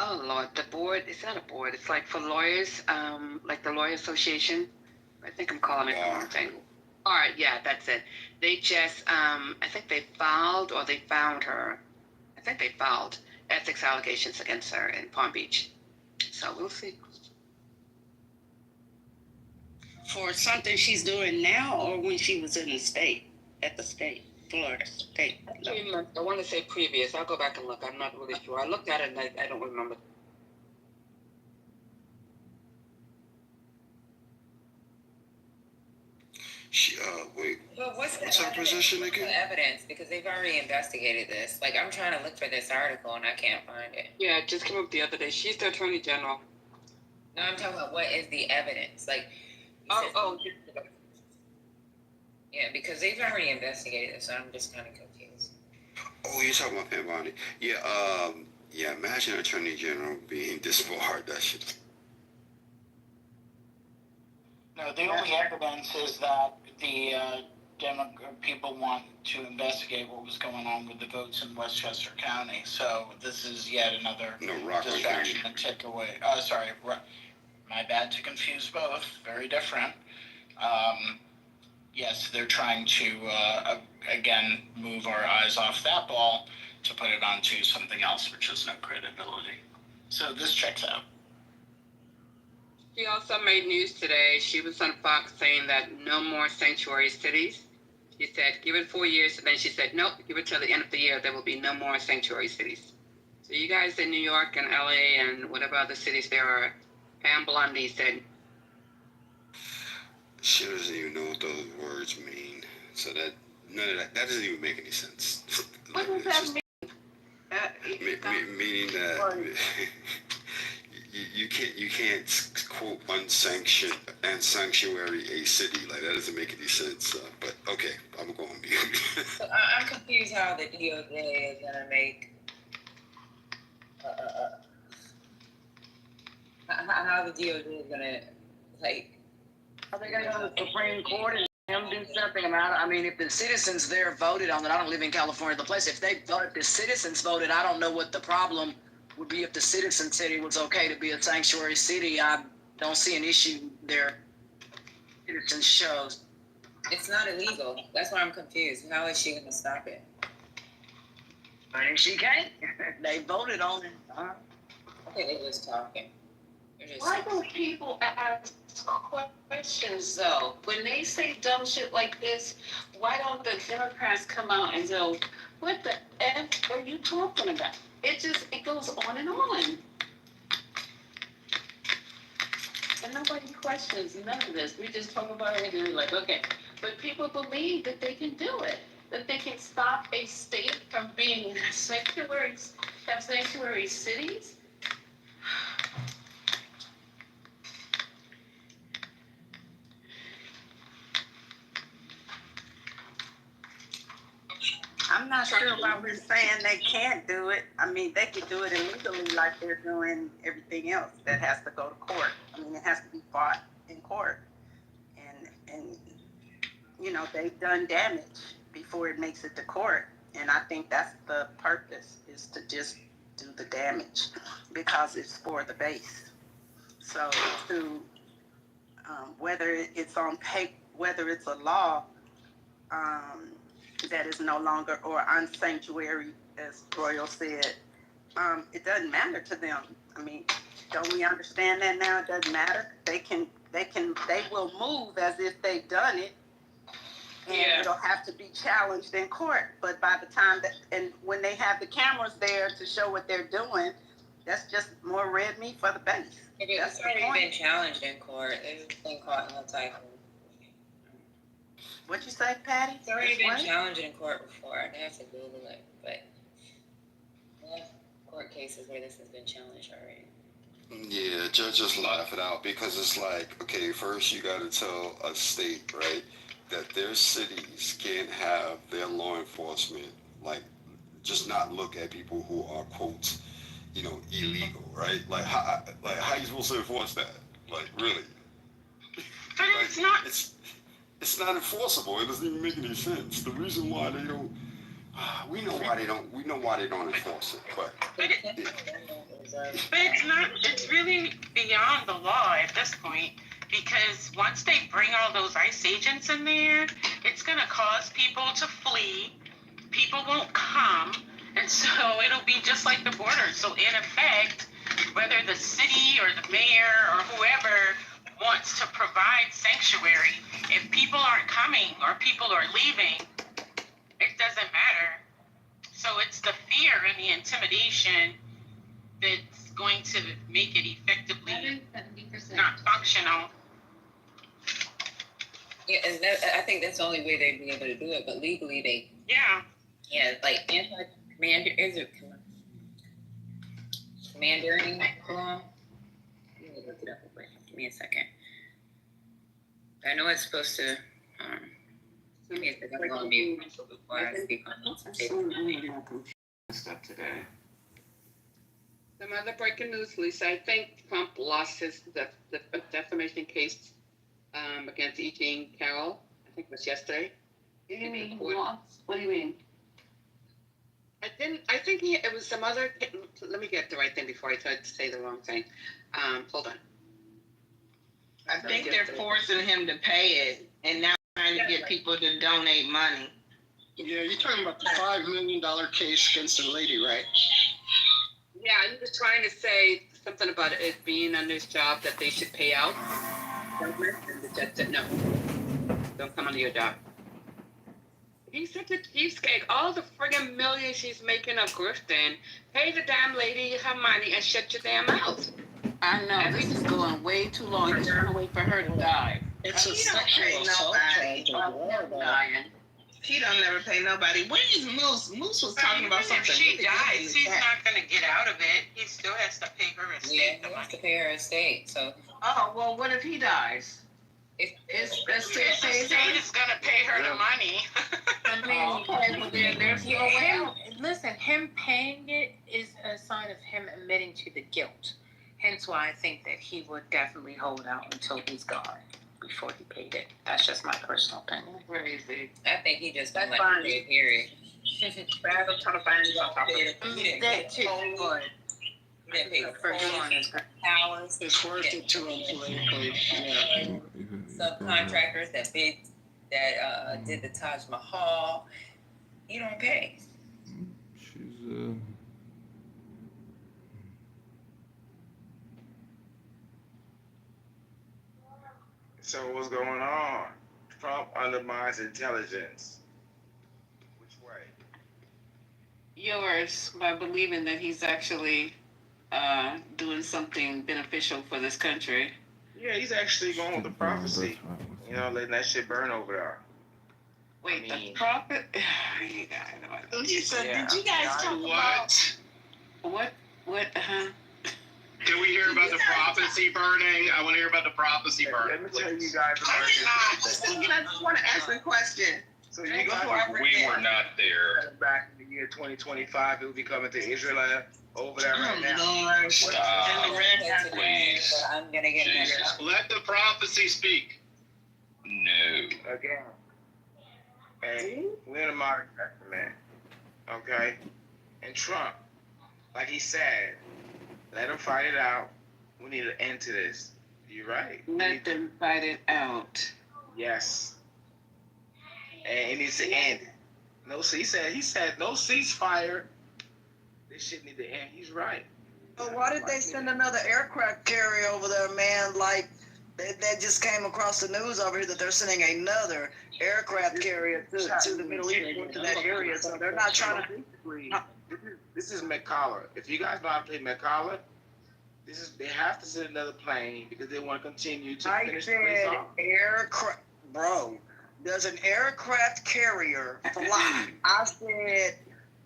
oh Lord, the board, it's not a board, it's like for lawyers, like the Lawyer Association. I think I'm calling it the wrong thing. All right, yeah, that's it. They just, I think they filed or they found her. I think they filed ethics allegations against her in Palm Beach. So we'll see. For something she's doing now, or when she was in the state, at the state, Florida state. I want to say previous. I'll go back and look. I'm not really sure. I looked at it and I don't remember. Wait. But what's her position again? The evidence, because they've already investigated this. Like, I'm trying to look for this article and I can't find it. Yeah, it just came up the other day. She's the attorney general. No, I'm talking about what is the evidence. Like, yeah, because they've already investigated this, so I'm just kind of confused. Oh, you're talking about Pam Bondi. Yeah, imagine an attorney general being disbarred. That shit. No, the only evidence is that the people want to investigate what was going on with the votes in Westchester County. So this is yet another distraction and take away. My bad to confuse both. Very different. Yes, they're trying to, again, move our eyes off that ball to put it onto something else, which has no credibility. So this checks out. She also made news today. She was on Fox saying that no more sanctuary cities. She said, give it 4 years. And then she said, nope, give it till the end of the year. There will be no more sanctuary cities. So you guys in New York and LA and whatever other cities there are, Pam Bondi said. She doesn't even know what those words mean. So that none of that doesn't even make any sense. What does that mean? Meaning that you can't quote unsanctioned and sanctuary a city. Like, that doesn't make any sense. But okay, I'm going to mute. So I'm confused how the DOJ is gonna make how the DOJ is gonna, like. Are they going to go to the Supreme Court and him do something about it? I mean, if the citizens there voted on it, I don't live in California, the place, if the citizens voted, I don't know what the problem would be if the citizens said it was okay to be a sanctuary city. I don't see an issue there. Citizens shows. It's not illegal. That's why I'm confused. How is she going to stop it? I mean, she can't. They voted on it. Okay, they're just talking. Why don't people ask questions though? When they say dumb shit like this, why don't the Democrats come out and go, what the F are you talking about? It goes on and on. And nobody questions none of this. We just talk about it and we're like, okay. But people believe that they can do it, that they can stop a state from being sanctuaries, have sanctuary cities. I'm not sure about her saying they can't do it. I mean, they could do it illegally like they're doing everything else that has to go to court. I mean, it has to be fought in court. And you know, they've done damage before it makes it to court. And I think that's the purpose, is to just do the damage because it's for the base. So to whether it's on paper, whether it's a law, that is no longer, or unsanctuary, as Royal said, it doesn't matter to them. I mean, don't we understand that now? It doesn't matter. They will move as if they've done it, and it'll have to be challenged in court. But by the time and when they have the cameras there to show what they're doing, that's just more red meat for the base. It's already been challenged in court. They've been caught in the typhoon. What'd you say, Patty? It's already been challenged in court before. I have to Google it, but we have court cases where this has been challenged already. Yeah, just laugh it out, because it's like, okay, first you got to tell a state, right, that their cities can't have their law enforcement, like, just not look at people who are, quote, you know, illegal, right? Like how you supposed to enforce that? Like, really? But it's not. It's not enforceable. It doesn't even make any sense. The reason why they don't, we know why they don't enforce it, but it's not, it's really beyond the law at this point, because once they bring all those ICE agents in there, it's going to cause people to flee. People won't come, And so it'll be just like the border. So in effect, whether the city or the mayor or whoever wants to provide sanctuary, if people aren't coming or people are leaving, it doesn't matter. So it's the fear and the intimidation that's going to make it effectively not functional. Yeah, and I think that's the only way they'd be able to do it. But legally, they like commandeering law. Let me look it up real quick. Give me a second. I know it's supposed to. Give me a second. I'm on mute before I speak on Stuff today. Some other breaking news, Lisa. I think Trump lost his defamation case against E. Jean Carroll. I think it was yesterday. What do you mean? I think it was some other. Let me get the right thing before I try to say the wrong thing. Hold on. I think they're forcing him to pay it, and now trying to get people to donate money. Yeah, you're talking about the $5 million case against the lady, right? Yeah, he was trying to say something about it being on his job that they should pay out. And the judge said, no, don't come under your job. He's such a cheapskate. All the friggin' millions she's making of grifting, pay the damn lady her money and shut your damn mouth. I know, this is going way too long. He's trying to wait for her to die. It's a sexual assault charge. He don't never pay nobody. Where is Moose? Moose was talking about something. If she dies, he's not going to get out of it. He still has to pay her estate. Yeah, he has to pay her estate. So. Oh, well, what if he dies? The state is going to pay her the money. I mean, okay, well, then there's no way out. Listen, him paying it is a sign of him admitting to the guilt. Hence why I think that he would definitely hold out until he's gone before he paid it. That's just my personal opinion. Crazy. I think he just don't like to pay, period. Rather trying to find you off that too. He didn't pay the first one. It's worth it to him politically. Yeah. Subcontractors that did the Taj Mahal, you don't pay. She's So what's going on? Trump undermines intelligence. Which way? Yours, by believing that he's actually doing something beneficial for this country. Yeah, he's actually going with the prophecy. You know, letting that shit burn over there. Wait, the prophet? You said, did you guys talk about what? Can we hear about the prophecy burning? I want to hear about the prophecy burning. Let me tell you guys about I just want to ask a question. So you guys, we were not there. Back in the year 2025, it will be coming to Israel over there right now. Lord. Stop. Please. I'm gonna get Jesus. Let the prophecy speak. No. Again. Hey, we're in the modern testament. Okay? And Trump, like he said, let them fight it out. We need an end to this. You're right. Let them fight it out. Yes. And it needs to end. No, he said no ceasefire. This shit need to end. He's right. But why did they send another aircraft carrier over there, man? Like, that just came across the news over here that they're sending another aircraft carrier to the Middle East, to that area. So they're not trying to. This is McCollar. If you guys know how to play McCollar, they have to send another plane because they want to continue to finish the place off. Aircraft, bro. Does an aircraft carrier fly? I said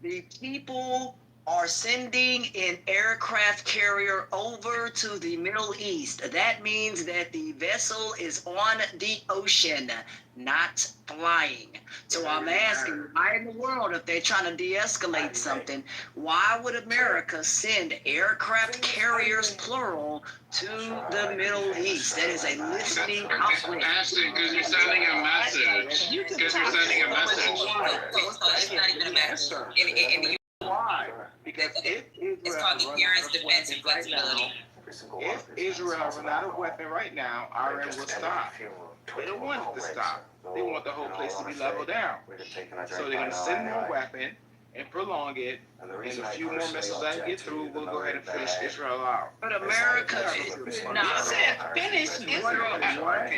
the people are sending an aircraft carrier over to the Middle East. That means that the vessel is on the ocean, not flying. So I'm asking, why in the world, if they're trying to de-escalate something, why would America send aircraft carriers, plural, to the Middle East? That is a listening conflict. Ashley, because you're sending a message. Because you're sending a message. It's not even a message. Why? Because it's called the Appearance, Defense, and Flexibility. If Israel run out of weapon right now, Iran will stop. They don't want it to stop. They want the whole place to be leveled down. So they're going to send more weapon, and prolong it. And a few more missiles that get through, we'll go ahead and finish Israel out. But America is not. You said finish Israel,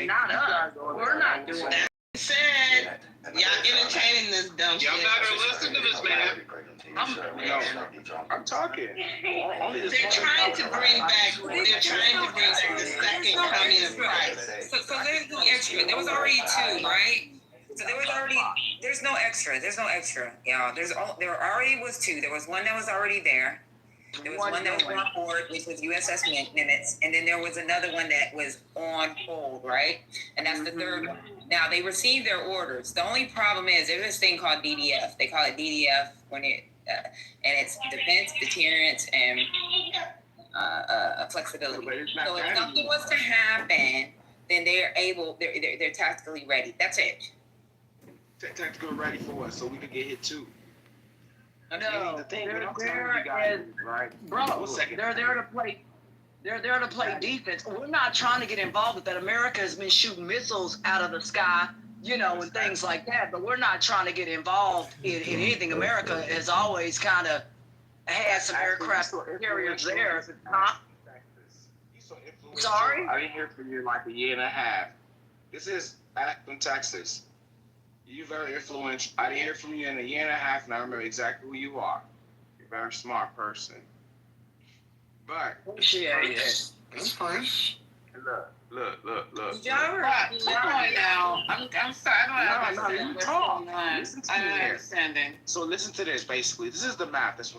Not us. We're not doing that. Said, y'all entertaining this dumb shit. Y'all not gonna listen to this man. I'm talking. They're trying to bring back the second coming of Christ. So there's no extra. There was already two, right? So there's no extra. There's no extra, y'all. There already was two. There was one that was already there. There was one that was on board, which was USS Nimitz, and then there was another one that was on hold, right? And that's the third one. Now they received their orders. The only problem is there's this thing called DDF. They call it DDF when and it's defense, deterrence, and flexibility. So if something was to happen, then they're tactically ready. That's it. Tactical ready for us, so we can get hit too. No, they're there to play. They're there to play defense. We're not trying to get involved with that. America has been shooting missiles out of the sky, and things like that. But we're not trying to get involved in anything. America has always kind of had some aircraft carriers there. Huh? Sorry? I didn't hear from you in like a year and a half. This is Akron, Texas. You're very influential. I didn't hear from you in a year and a half, and I remember exactly who you are. You're a very smart person. But That's fine. Look. Y'all come on now. I'm sorry. I don't understand. Listen to me. I'm not understanding. So listen to this. Basically, this is the map. That's